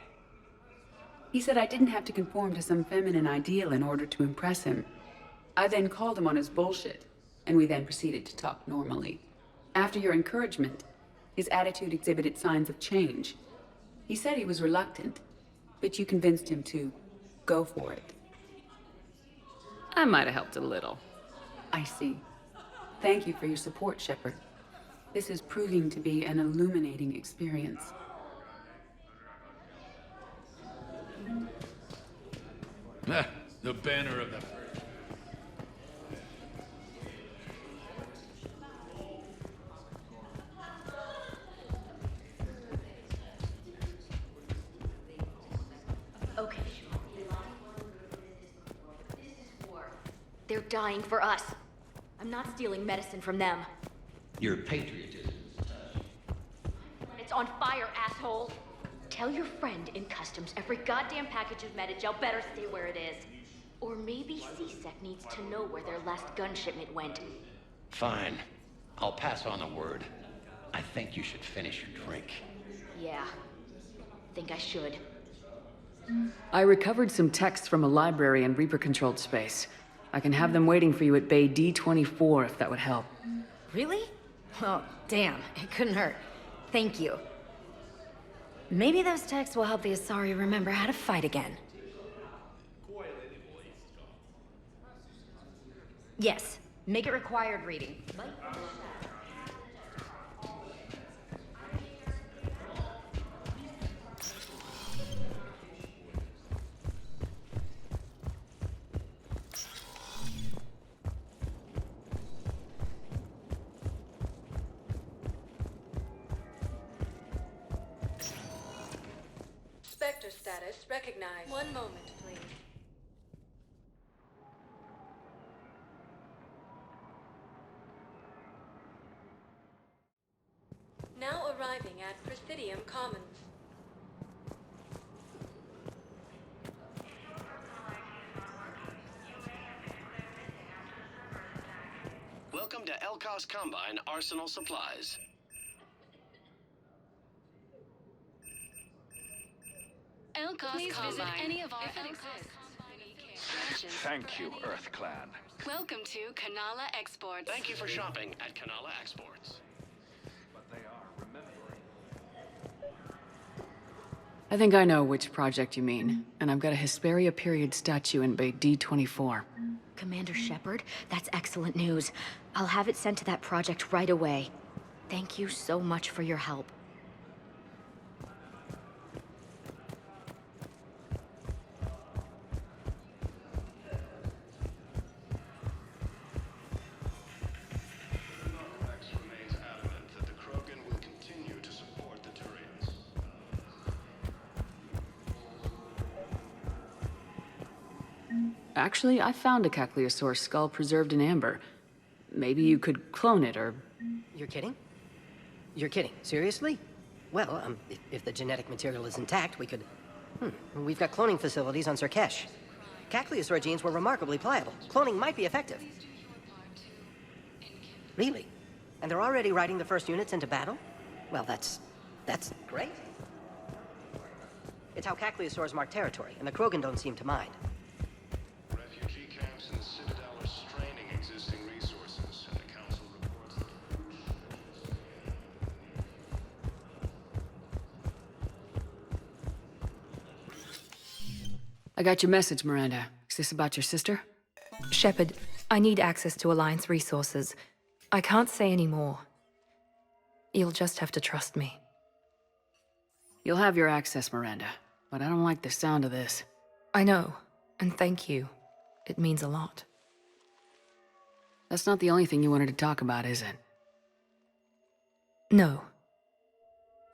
He said I didn't have to conform to some feminine ideal in order to impress him. I then called him on his bullshit, and we then proceeded to talk normally. After your encouragement, his attitude exhibited signs of change. He said he was reluctant, but you convinced him to go for it. I might have helped a little. I see. Thank you for your support, Shepard. This is proving to be an illuminating experience. The banner of the... Okay. They're dying for us. I'm not stealing medicine from them. Your patriotism. It's on fire, asshole. Tell your friend in customs every goddamn package of Medi-gel better stay where it is. Or maybe C-Sec needs to know where their last gun shipment went. Fine. I'll pass on the word. I think you should finish your drink. Yeah. Think I should. I recovered some texts from a library in Reaper-controlled space. I can have them waiting for you at Bay D24 if that would help. Really? Well, damn. It couldn't hurt. Thank you. Maybe those texts will help the Asari remember how to fight again. Yes. Make it required reading. Spectre status recognized. One moment, please. Now arriving at Presidium Commons. Welcome to Elkos Combine Arsenal Supplies. Please visit any of our Thank you, Earth Clan. Welcome to Kanala Exports. Thank you for shopping at Kanala Exports. I think I know which project you mean, and I've got a Hesperia period statue in Bay D24. Commander Shepard, that's excellent news. I'll have it sent to that project right away. Thank you so much for your help. Actually, I found a Caccleosaur skull preserved in amber. Maybe you could clone it, or... You're kidding? You're kidding. Seriously? Well, if the genetic material is intact, we could... We've got cloning facilities on Surkesh. Caccleosaur genes were remarkably pliable. Cloning might be effective. Really? And they're already riding the first units into battle? Well, that's great. It's how Caccleosaurs mark territory, and the Krogan don't seem to mind. Refugee camps in the Citadel are straining existing resources, and the Council reports that... I got your message, Miranda. Is this about your sister? Shepard, I need access to Alliance resources. I can't say any more. You'll just have to trust me. You'll have your access, Miranda, but I don't like the sound of this. I know, and thank you. It means a lot. That's not the only thing you wanted to talk about, is it? No.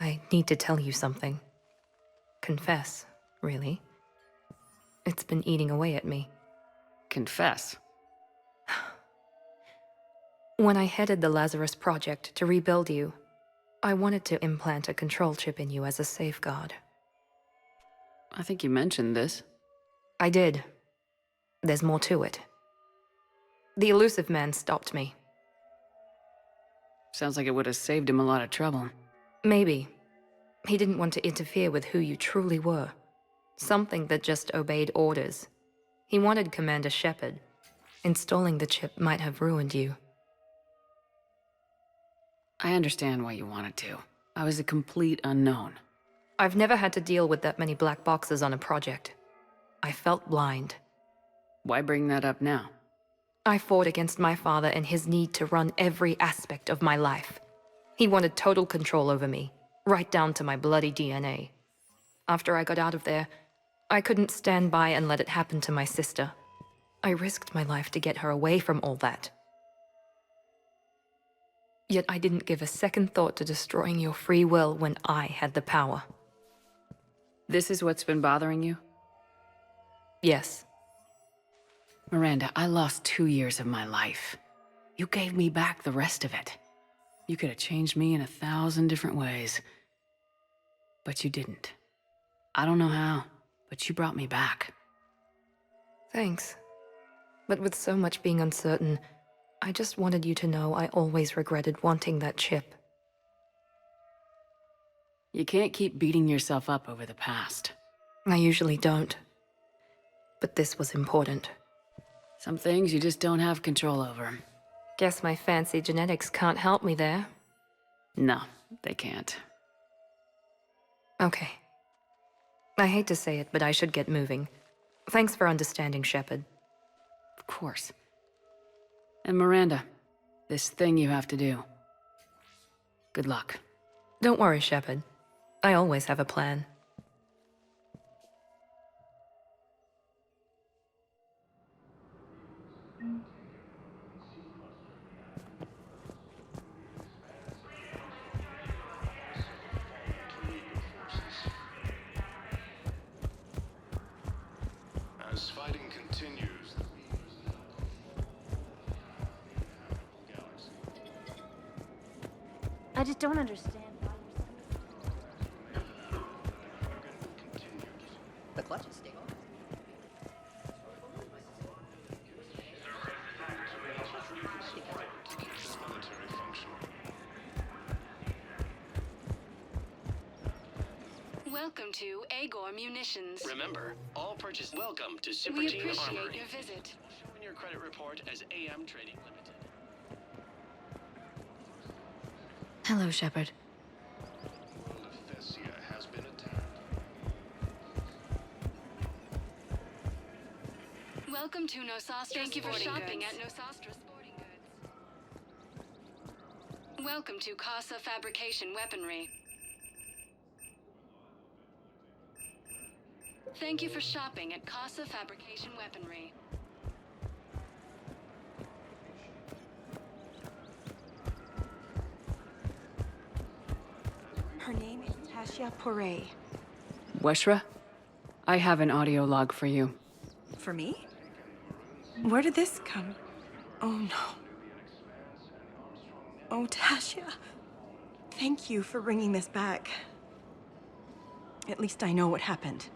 I need to tell you something. Confess, really. It's been eating away at me. Confess? When I headed the Lazarus Project to rebuild you, I wanted to implant a control chip in you as a safeguard. I think you mentioned this. I did. There's more to it. The elusive man stopped me. Sounds like it would have saved him a lot of trouble. Maybe. He didn't want to interfere with who you truly were. Something that just obeyed orders. He wanted Commander Shepard. Installing the chip might have ruined you. I understand why you wanted to. I was a complete unknown. I've never had to deal with that many black boxes on a project. I felt blind. Why bring that up now? I fought against my father and his need to run every aspect of my life. He wanted total control over me, right down to my bloody DNA. After I got out of there, I couldn't stand by and let it happen to my sister. I risked my life to get her away from all that. Yet I didn't give a second thought to destroying your free will when I had the power. This is what's been bothering you? Yes. Miranda, I lost 2 years of my life. You gave me back the rest of it. You could have changed me in 1,000 different ways. But you didn't. I don't know how, but you brought me back. Thanks. But with so much being uncertain, I just wanted you to know I always regretted wanting that chip. You can't keep beating yourself up over the past. I usually don't. But this was important. Some things you just don't have control over. Guess my fancy genetics can't help me there. No, they can't. Okay. I hate to say it, but I should get moving. Thanks for understanding, Shepard. Of course. And Miranda, this thing you have to do. Good luck. Don't worry, Shepard. I always have a plan. As fighting continues, I just don't understand why The clutch is stable. military function. Welcome to Agor Munitions. Remember, all purchase welcome to Super We Team appreciate Armory. your visit. Show in your credit report as AM Trading Limited. Hello, Shepard. The world of Thessia has been attacked. Welcome to Nosastra Thank you for shopping at Nosastra Sporting Goods. Welcome to Casa Fabrication Weaponry. Thank you for shopping at Casa Fabrication Weaponry. Her name is Tasha Poray. Weshra, I have an audio log for you. For me? Where did this come? Oh no. Oh, Tasha. Thank you for bringing this back. At least I know what happened.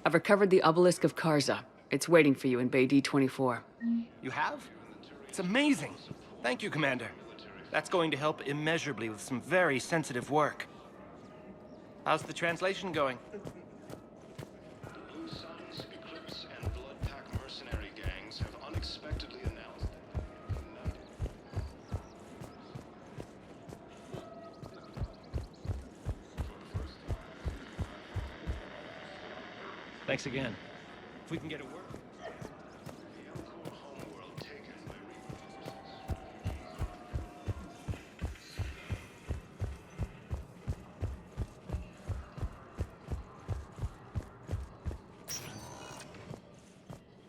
I've recovered the obelisk of Karza. It's waiting for you in Bay D-24. You have? It's amazing. Thank you, Commander. That's going to help immeasurably with some very sensitive work. How's the translation going? Blue Suns, Eclipse, and Blood Pack mercenary gangs have unexpectedly announced Thanks again. If we can get it working.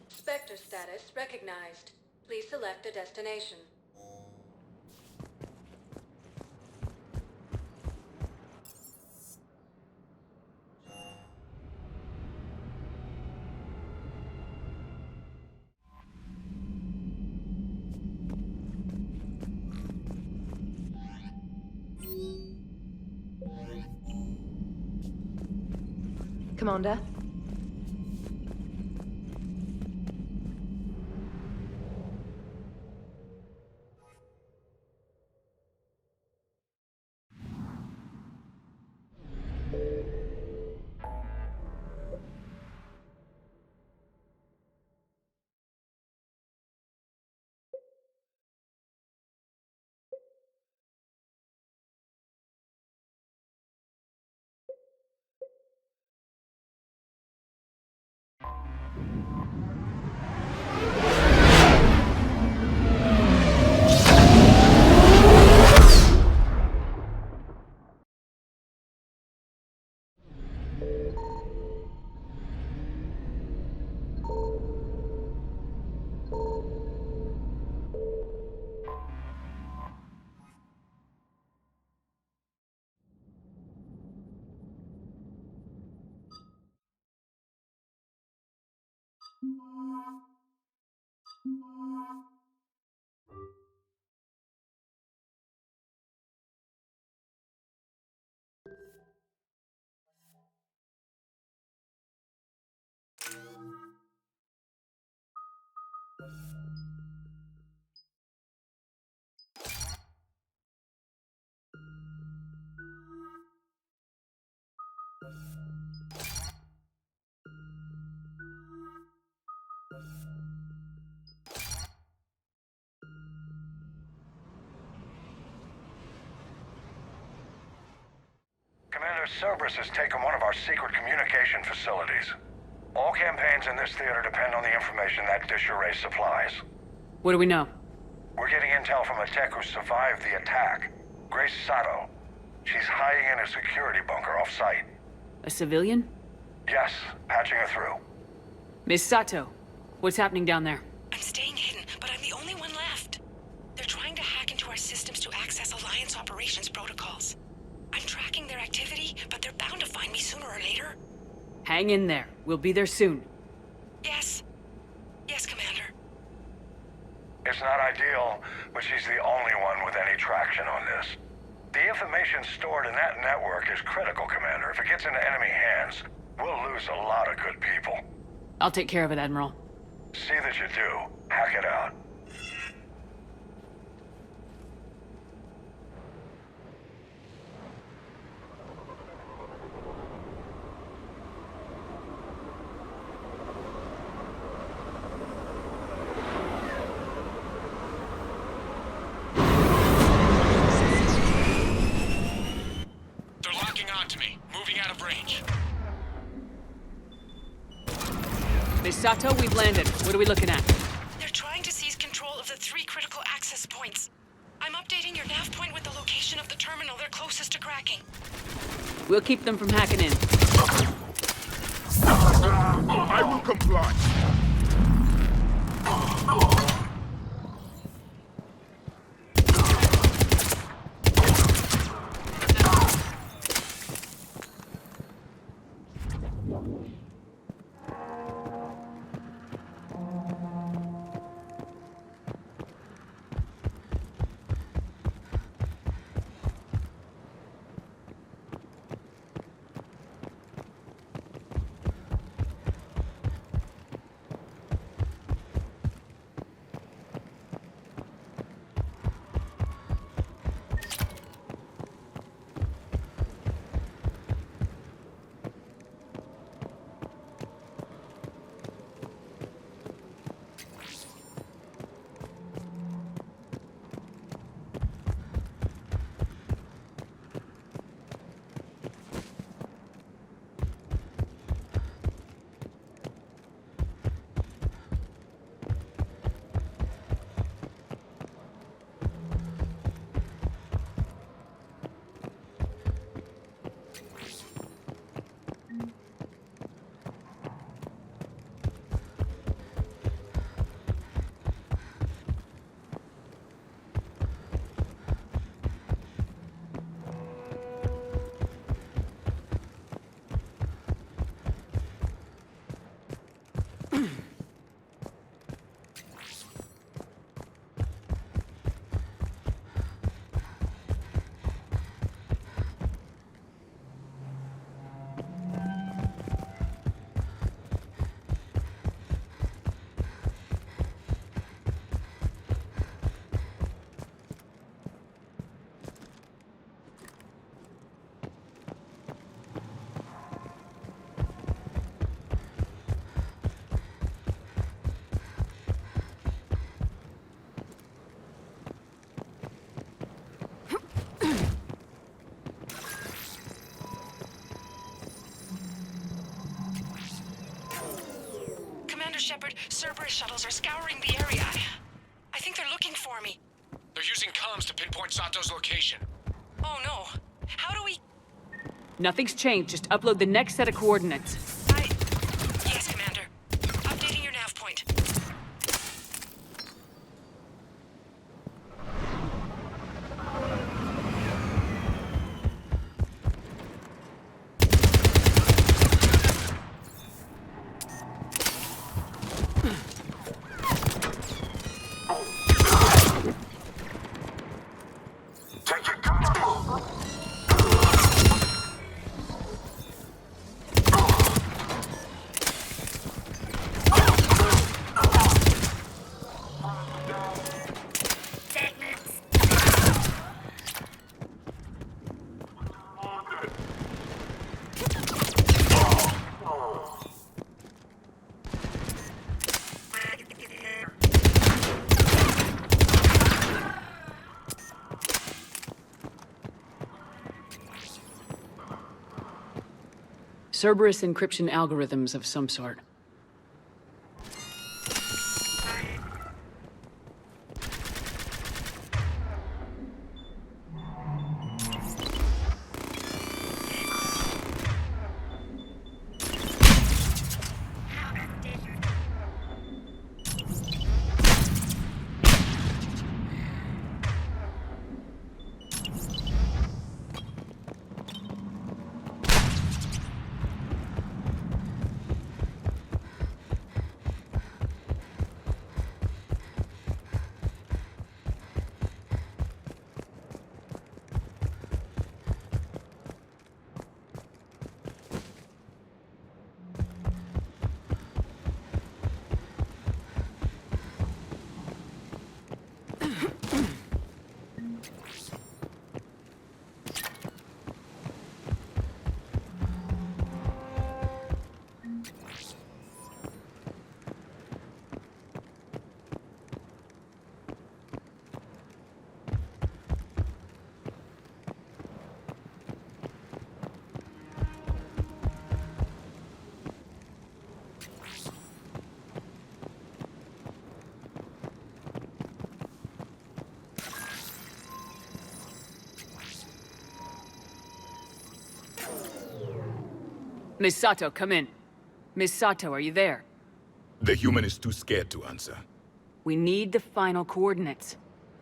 Spectre status recognized. Please select a destination. Commander? Commander Cerberus has taken one of our secret communication facilities. All campaigns in this theater depend on the information that dish array supplies. What do we know? We're getting intel from a tech who survived the attack. Grace Sato. She's hiding in a security bunker off-site. A civilian? Yes, patching her through. Miss Sato, what's happening down there? I'm staying hidden, but I'm the only one left. They're trying to hack into our systems to access Alliance operations protocols. I'm tracking their activity, but they're bound to find me sooner or later. Hang in there. We'll be there soon. Yes. Yes, Commander. It's not ideal, but she's the only one with any traction on this. The information stored in that network is critical, Commander. If it gets into enemy hands, we'll lose a lot of good people. I'll take care of it, Admiral. See that you do. Hack it out. They're locking onto me. Moving out of range. Miss Sato, we've landed. What are we looking at? They're trying to seize control of the 3 critical access points. I'm updating your nav point with the location of the terminal they're closest to cracking. We'll keep them from hacking in. I will comply. Shepard, Cerberus shuttles are scouring the area. I think they're looking for me. They're using comms to pinpoint Sato's location. Oh no. How do we... Nothing's changed. Just upload the next set of coordinates. Yes, Commander. Updating your nav point. Cerberus encryption algorithms of some sort. Miss Sato, come in. Miss Sato, are you there? The human is too scared to answer. We need the final coordinates.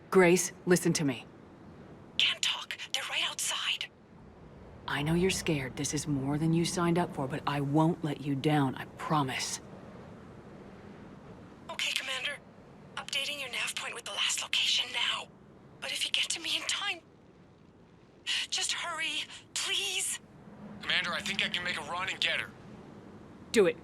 Grace, listen to me. Can't talk. They're right outside. I know you're scared. This is more than you signed up for, but I won't let you down, I promise. Okay, Commander. Updating your nav point with the last location now. But if you get to me in time... just hurry, please. Commander, I think I can make a run and get her. Do it.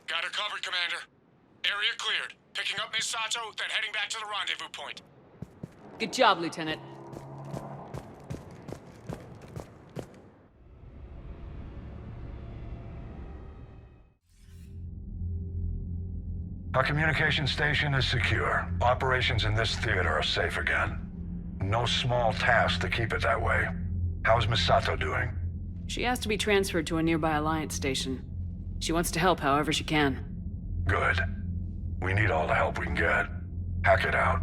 Got her covered, Commander. Area cleared. Picking up Miss Sato, then heading back to the rendezvous point. Good job, Lieutenant. Our communication station is secure. Operations in this theater are safe again. No small task to keep it that way. How's Misato doing? She has to be transferred to a nearby Alliance station. She wants to help however she can. Good. We need all the help we can get. Hack it out.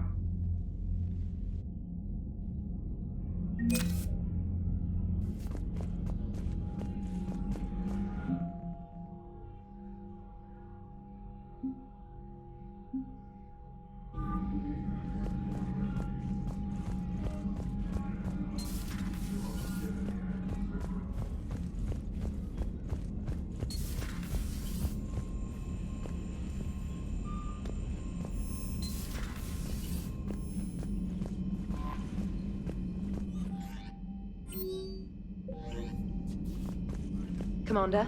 Commander?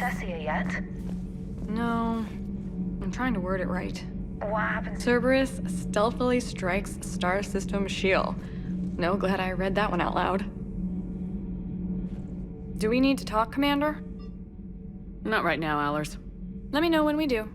Thessia yet? No. I'm trying to word it right. What happened? Cerberus stealthily strikes star system shield. No, glad I read that one out loud. Do we need to talk, Commander? Not right now, Allers. Let me know when we do.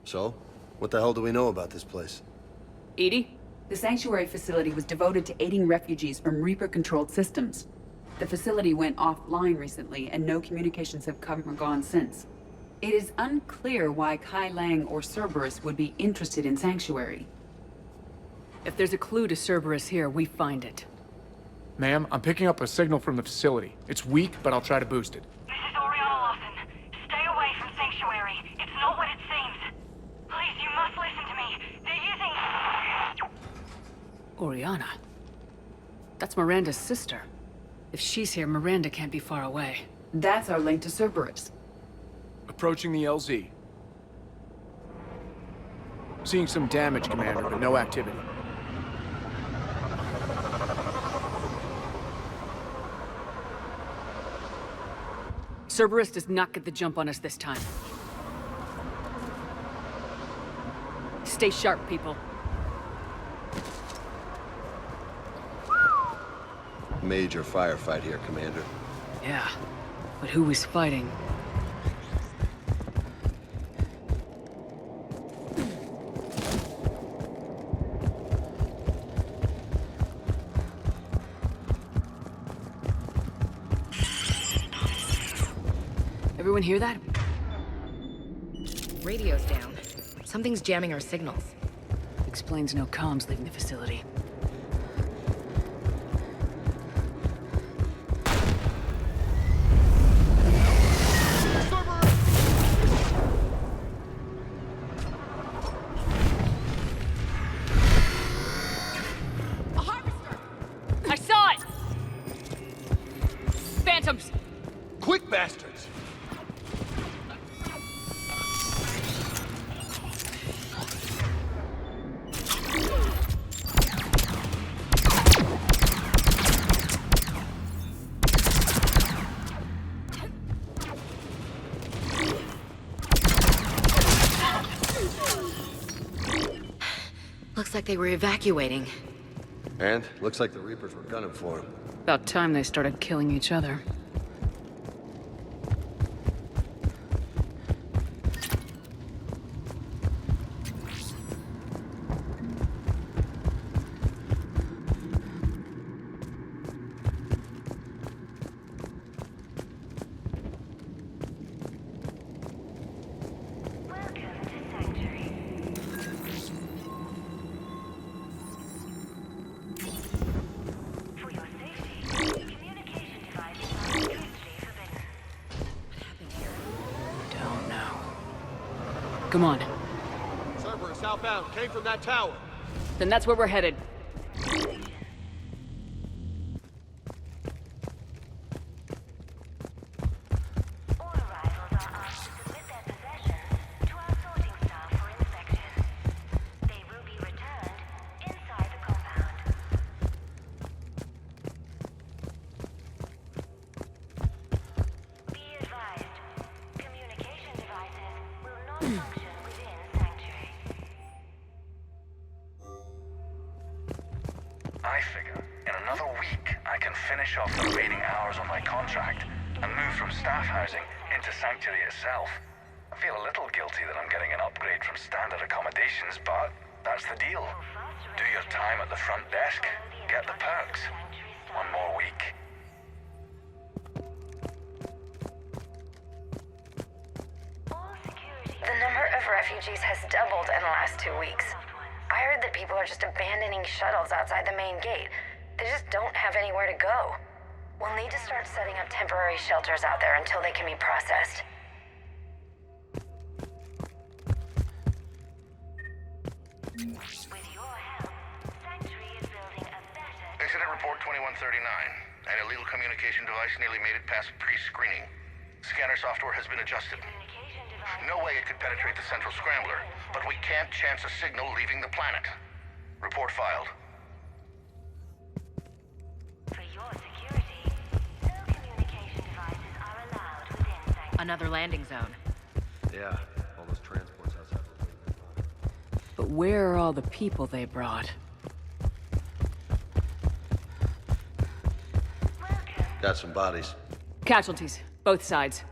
So, what the hell do we know about this place? EDI? The sanctuary facility was devoted to aiding refugees from Reaper-controlled systems. The facility went offline recently, and no communications have come or gone since. It is unclear why Kai Lang or Cerberus would be interested in Sanctuary. If there's a clue to Cerberus here, we find it. Ma'am, I'm picking up a signal from the facility. It's weak, but I'll try to boost it. This is Oriana Lawson. Stay away from Sanctuary. It's not what it seems. Please, you must listen to me. They're using... Oriana? That's Miranda's sister. If she's here, Miranda can't be far away. That's our link to Cerberus. Approaching the LZ. Seeing some damage, Commander, but no activity. Cerberus does not get the jump on us this time. Stay sharp, people. Major firefight here, Commander. Yeah, but who is fighting? Everyone hear that? Radio's down. Something's jamming our signals. Explains no comms leaving the facility. I saw it! Phantoms! Quick, bastards! Looks like they were evacuating. And looks like the Reapers were gunning for him. About time they started killing each other. Come on. Server southbound, came from that tower. Then that's where we're headed. I figure in another week I can finish off the remaining hours on my contract and move from staff housing into Sanctuary itself. I feel a little guilty that I'm getting an upgrade from standard accommodations, but that's the deal. Do your time at the front desk, get the perks. One more week. The number of refugees has doubled in the last 2 weeks. I heard that people are just abandoning shuttles outside the main gate. They just don't have anywhere to go. We'll need to start setting up temporary shelters out there until they can be processed. Incident report 2139. An illegal communication device nearly made it past pre-screening. Scanner software has been adjusted. No way it could penetrate the central scrambler, but we can't chance a signal leaving the planet. Report filed. Another landing zone. Yeah, all those transports outside. But where are all the people they brought? Got some bodies. Casualties, both sides.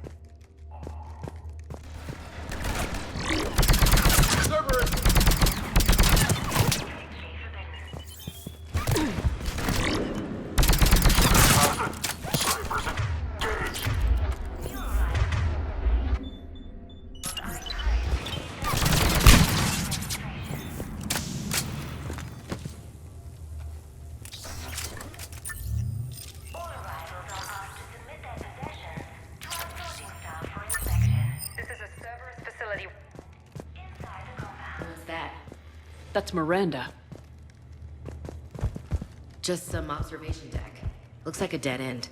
That's Miranda. Just some observation deck. Looks like a dead end.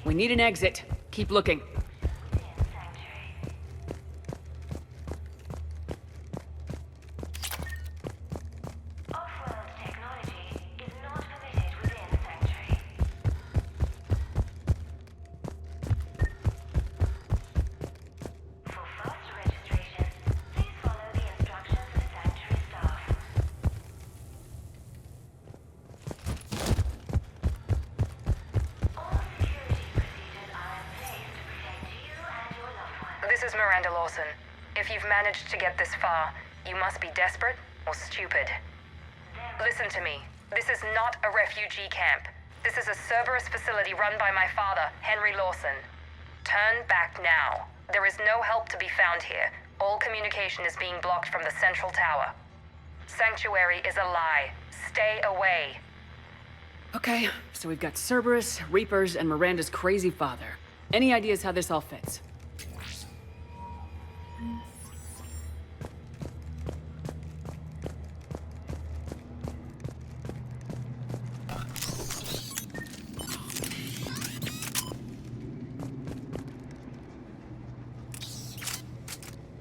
We need an exit. Keep looking. This is Miranda Lawson. If you've managed to get this far, you must be desperate or stupid. Listen to me. This is not a refugee camp. This is a Cerberus facility run by my father, Henry Lawson. Turn back now. There is no help to be found here. All communication is being blocked from the central tower. Sanctuary is a lie. Stay away. Okay, so we've got Cerberus, Reapers, and Miranda's crazy father. Any ideas how this all fits?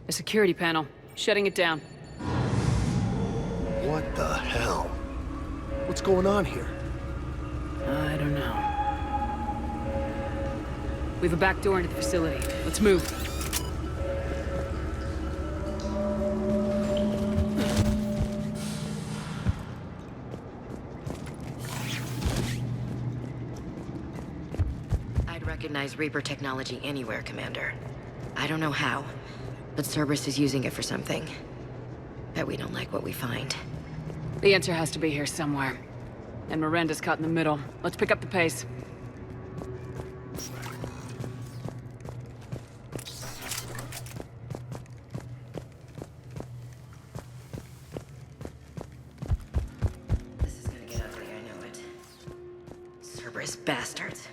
A security panel. Shutting it down. What the hell? What's going on here? I don't know. We have a back door into the facility. Let's move. I'd recognize Reaper technology anywhere, Commander. I don't know how, but Cerberus is using it for something. Bet we don't like what we find. The answer has to be here somewhere. And Miranda's caught in the middle. Let's pick up the pace. This is gonna get ugly, I know it. Cerberus bastards.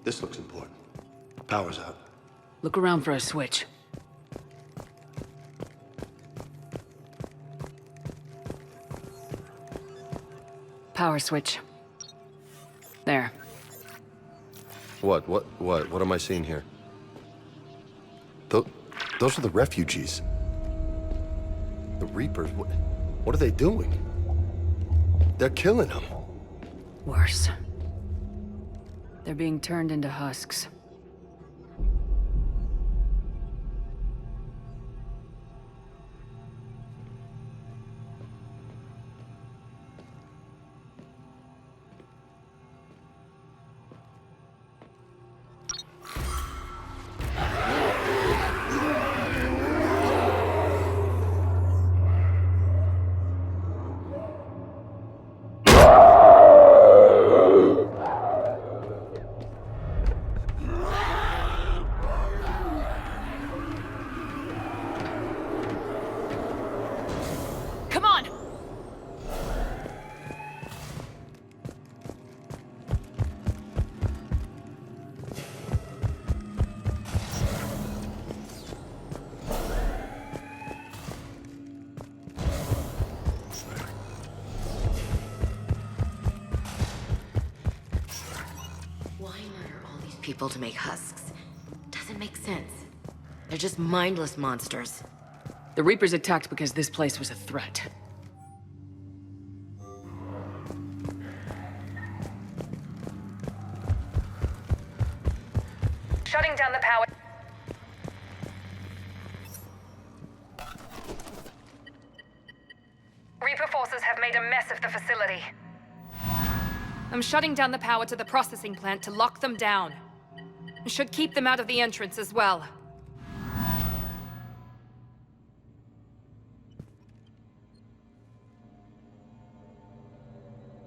This looks important. Power's out. Look around for a switch. Power switch. There. What am I seeing here? Those are the refugees. The Reapers, what are they doing? They're killing them. Worse. They're being turned into husks. People to make husks. Doesn't make sense. They're just mindless monsters. The Reapers attacked because this place was a threat. Shutting down the power. Reaper forces have made a mess of the facility. I'm shutting down the power to the processing plant to lock them down. Should keep them out of the entrance as well.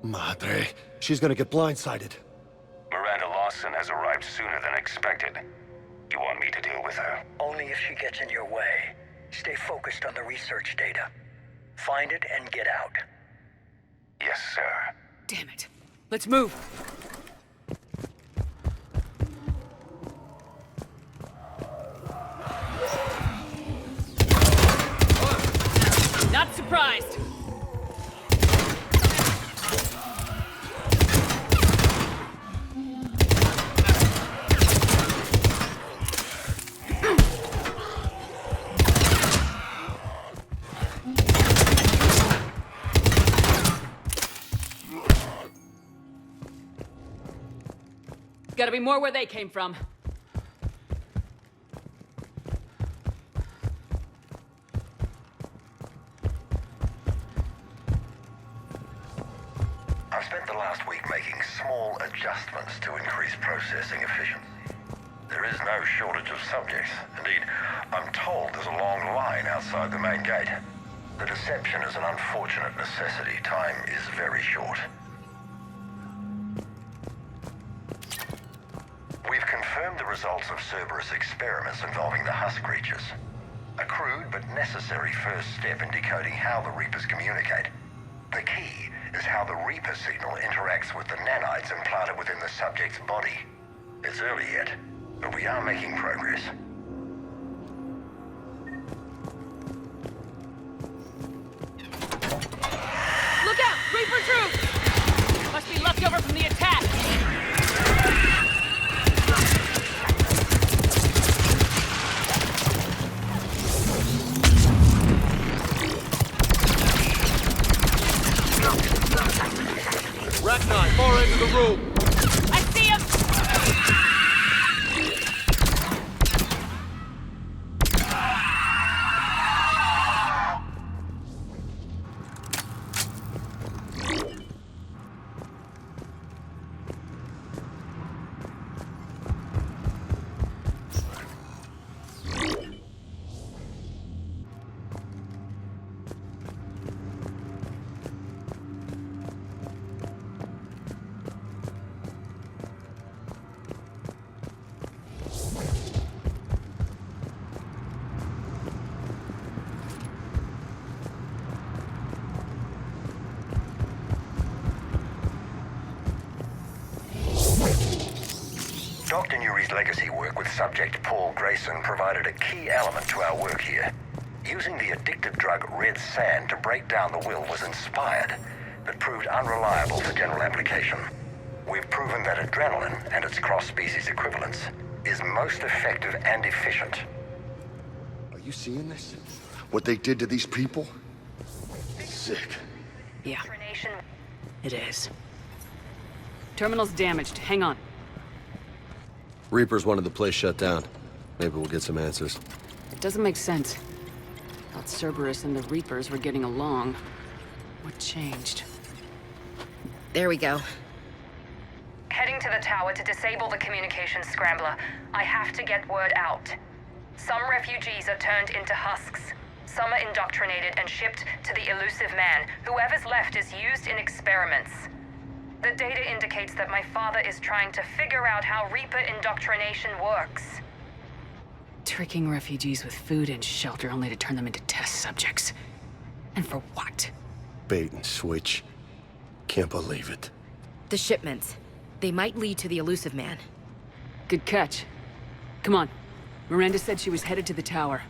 Madre, she's gonna get blindsided. Miranda Lawson has arrived sooner than expected. You want me to deal with her? Only if she gets in your way. Stay focused on the research data. Find it and get out. Yes, sir. Damn it. Let's move. Not surprised. Gotta be more where they came from. I've spent the last week making small adjustments to increase processing efficiency. There is no shortage of subjects. Indeed, I'm told there's a long line outside the main gate. The deception is an unfortunate necessity. Time is very short. We've confirmed the results of Cerberus experiments involving the husk creatures. A crude but necessary first step in decoding how the Reapers communicate. The key is how the Reaper signal interacts with the nanites implanted within the subject's body. It's early yet, but we are making progress. Look out! Reaper troops! Must be left over from the attack! Rachni, far end of the room. I see him! Dr. Nuri's legacy work with subject Paul Grayson provided a key element to our work here. Using the addictive drug red sand to break down the will was inspired, but proved unreliable for general application. We've proven that adrenaline and its cross-species equivalents is most effective and efficient. Are you seeing this? What they did to these people? Sick. Yeah. It is. Terminal's damaged. Hang on. Reapers wanted the place shut down. Maybe we'll get some answers. It doesn't make sense. Thought Cerberus and the Reapers were getting along. What changed? There we go. Heading to the tower to disable the communications scrambler. I have to get word out. Some refugees are turned into husks. Some are indoctrinated and shipped to the elusive man. Whoever's left is used in experiments. The data indicates that my father is trying to figure out how Reaper indoctrination works. Tricking refugees with food and shelter only to turn them into test subjects. And for what? Bait and switch. Can't believe it. The shipments. They might lead to the elusive man. Good catch. Come on. Miranda said she was headed to the tower.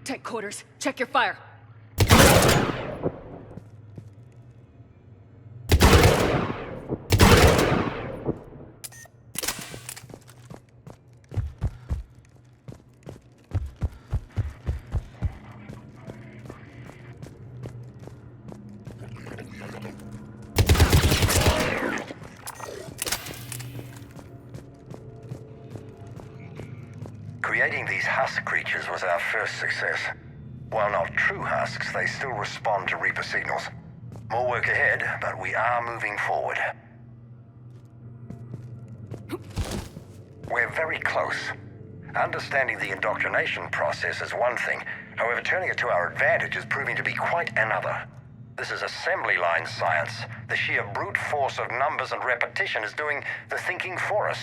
Tech quarters, check your fire. Creating these husk creatures was our first success. While not true husks, they still respond to Reaper signals. More work ahead, but we are moving forward. We're very close. Understanding the indoctrination process is one thing. However, turning it to our advantage is proving to be quite another. This is assembly line science. The sheer brute force of numbers and repetition is doing the thinking for us.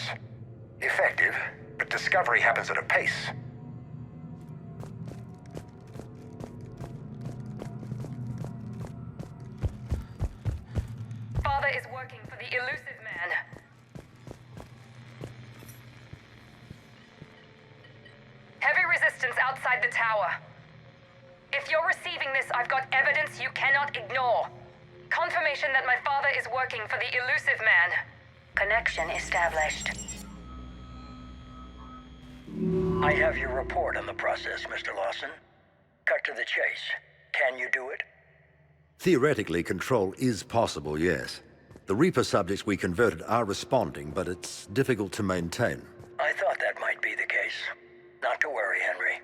Effective, but discovery happens at a pace. Father is working for the elusive man. Heavy resistance outside the tower. If you're receiving this, I've got evidence you cannot ignore. Confirmation that my father is working for the elusive man. Connection established. I have your report on the process, Mr. Lawson. Cut to the chase. Can you do it? Theoretically, control is possible, yes. The Reaper subjects we converted are responding, but it's difficult to maintain. I thought that might be the case. Not to worry, Henry.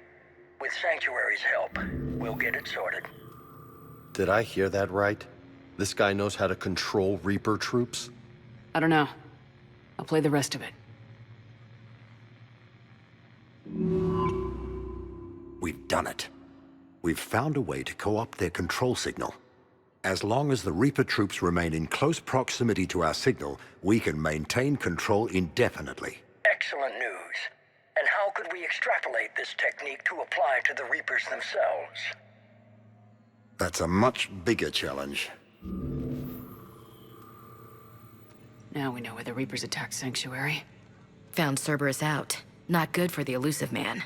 With Sanctuary's help, we'll get it sorted. Did I hear that right? This guy knows how to control Reaper troops? I don't know. I'll play the rest of it. We've done it. We've found a way to co-opt their control signal. As long as the Reaper troops remain in close proximity to our signal, we can maintain control indefinitely. Excellent news. And how could we extrapolate this technique to apply to the Reapers themselves? That's a much bigger challenge. Now we know where the Reapers attacked Sanctuary. Found Cerberus out. Not good for the elusive man.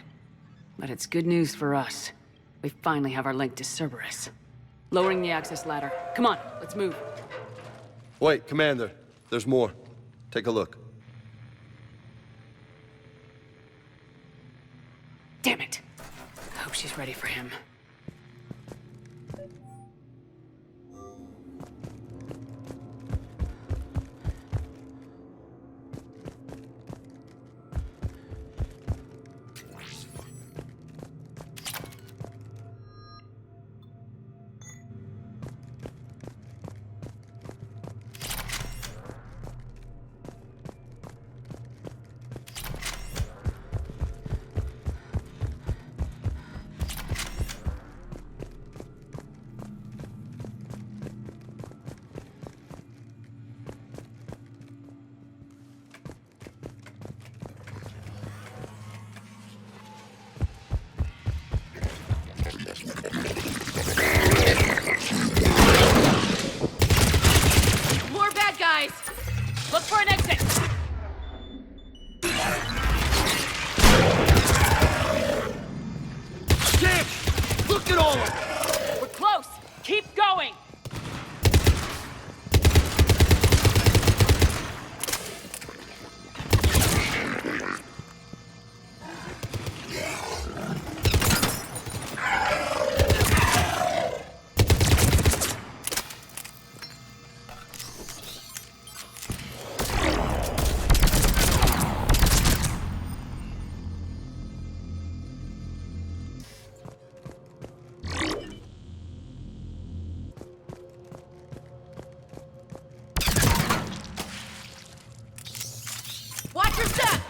But it's good news for us. We finally have our link to Cerberus. Lowering the access ladder. Come on, let's move. Wait, Commander. There's more. Take a look. Damn it. I hope she's ready for him. Look for an exit! Damn! Look at all of them! We're close! Keep going! Watch your step!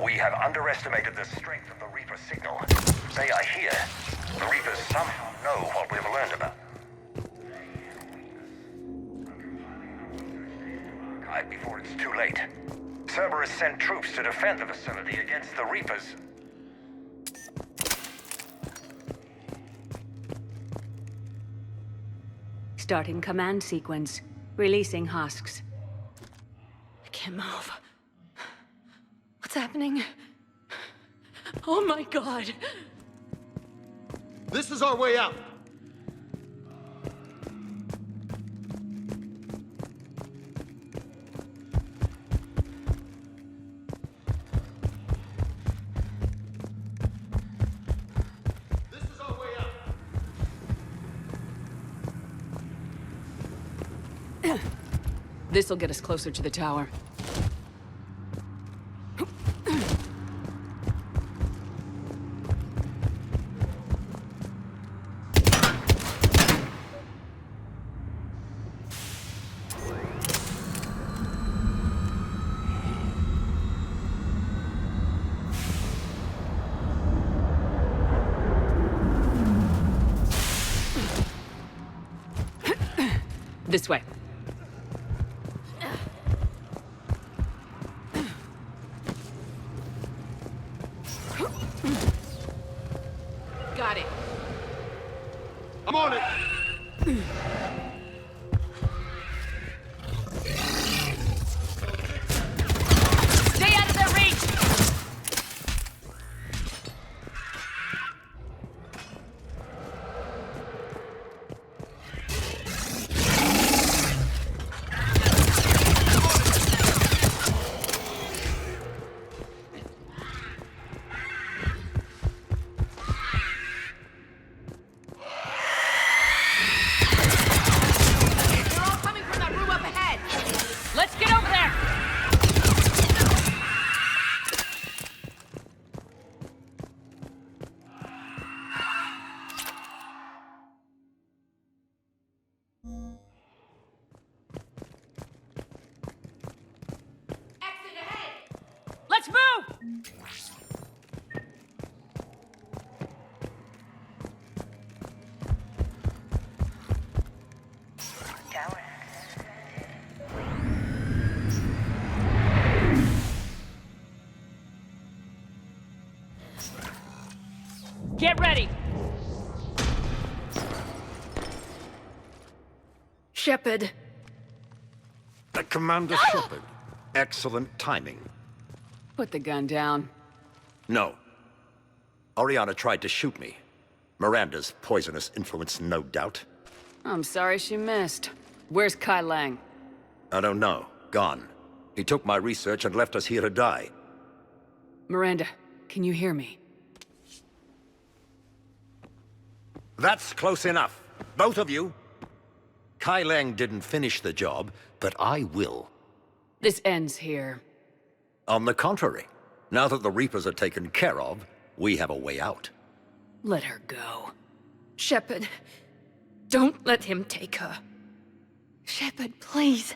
We have underestimated the strength of the Reaper signal. They are here. The Reapers somehow know what we've learned about. Before it's too late. Cerberus sent troops to defend the facility against the Reapers. Starting command sequence. Releasing husks. I can't move. What's happening? Oh my god. This is our way out. This'll get us closer to the tower. This way. Got it. I'm on it. Stay out of their reach! Let's get over there! Exit ahead! Let's move! Get ready! Shepard. Commander Shepard. Excellent timing. Put the gun down. No. Oriana tried to shoot me. Miranda's poisonous influence, no doubt. I'm sorry she missed. Where's Kai Lang? I don't know. Gone. He took my research and left us here to die. Miranda, can you hear me? That's close enough. Both of you. Kai Lang didn't finish the job, but I will. This ends here. On the contrary, now that the Reapers are taken care of, we have a way out. Let her go. Shepard, don't let him take her. Shepard, please.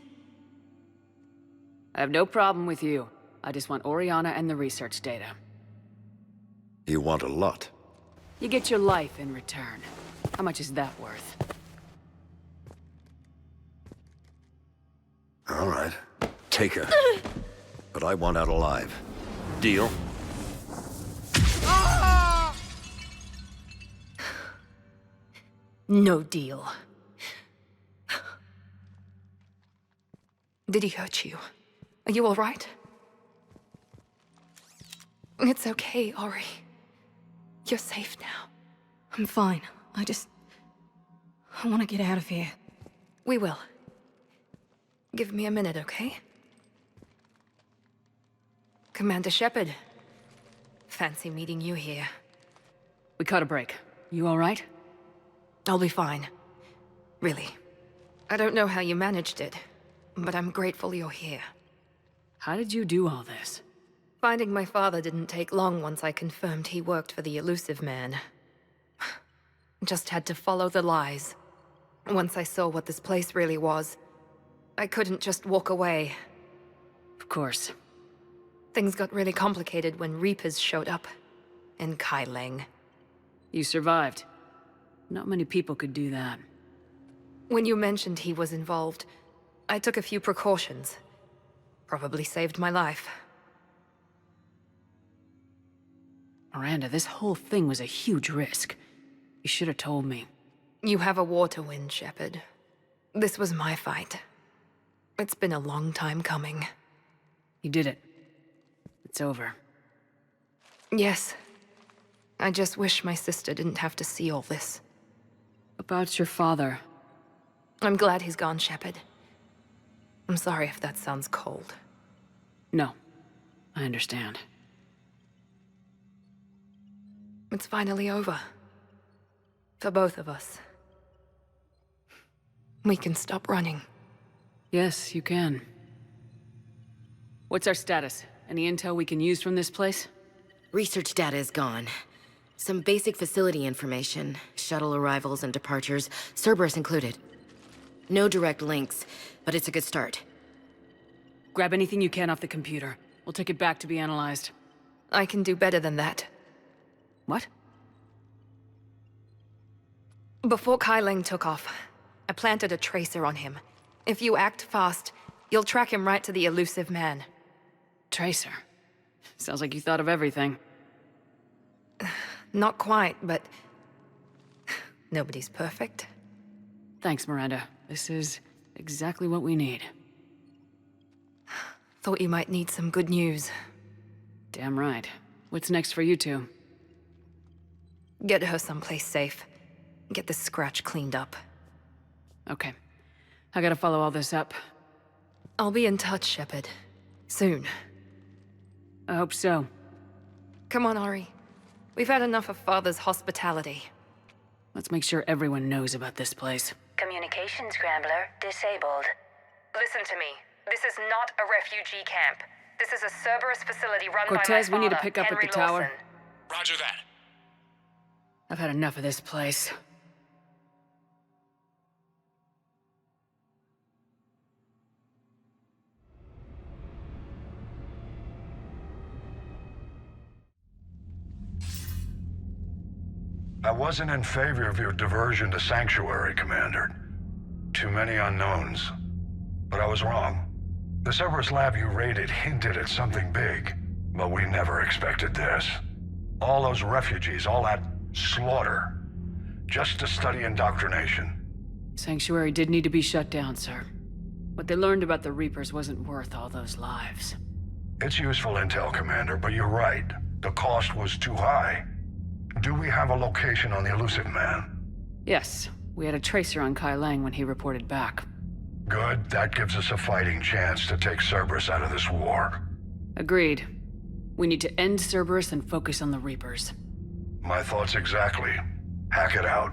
I have no problem with you. I just want Oriana and the research data. You want a lot. You get your life in return. How much is that worth? All right. Take her. But I want out alive. Deal? No deal. Did he hurt you? Are you all right? It's okay, Ori. You're safe now. I'm fine. I want to get out of here. We will. Give me a minute, okay? Commander Shepard. Fancy meeting you here. We caught a break. You all right? I'll be fine. Really. I don't know how you managed it, but I'm grateful you're here. How did you do all this? Finding my father didn't take long once I confirmed he worked for the elusive man. Just had to follow the lies. Once I saw what this place really was, I couldn't just walk away. Of course. Things got really complicated when Reapers showed up. And Kai Lang. You survived. Not many people could do that. When you mentioned he was involved, I took a few precautions. Probably saved my life. Miranda, this whole thing was a huge risk. You should have told me. You have a war to win, Shepard. This was my fight. It's been a long time coming. You did it. It's over. Yes. I just wish my sister didn't have to see all this. About your father. I'm glad he's gone, Shepard. I'm sorry if that sounds cold. No. I understand. It's finally over. For both of us. We can stop running. Yes, you can. What's our status? Any intel we can use from this place? Research data is gone. Some basic facility information, shuttle arrivals and departures, Cerberus included. No direct links, but it's a good start. Grab anything you can off the computer. We'll take it back to be analyzed. I can do better than that. What? Before Kai Lang took off, I planted a tracer on him. If you act fast, you'll track him right to the elusive man. Tracer? Sounds like you thought of everything. Not quite, but... nobody's perfect. Thanks, Miranda. This is exactly what we need. Thought you might need some good news. Damn right. What's next for you two? Get her someplace safe. Get this scratch cleaned up. Okay. I gotta follow all this up. I'll be in touch, Shepard. Soon. I hope so. Come on, Ori. We've had enough of Father's hospitality. Let's make sure everyone knows about this place. Communication scrambler disabled. Listen to me. This is not a refugee camp. This is a Cerberus facility run by my Cortez, we need to father, pick up Henry at the tower. Lawson. Roger that. I've had enough of this place. I wasn't in favor of your diversion to Sanctuary, Commander. Too many unknowns. But I was wrong. The Cerberus lab you raided hinted at something big, but we never expected this. All those refugees, all that slaughter, just to study indoctrination. Sanctuary did need to be shut down, sir. What they learned about the Reapers wasn't worth all those lives. It's useful intel, Commander, but you're right. The cost was too high. Do we have a location on the elusive man? Yes, we had a tracer on Kai Lang when he reported back. Good, that gives us a fighting chance to take Cerberus out of this war. Agreed. We need to end Cerberus and focus on the Reapers. My thoughts exactly. Hack it out.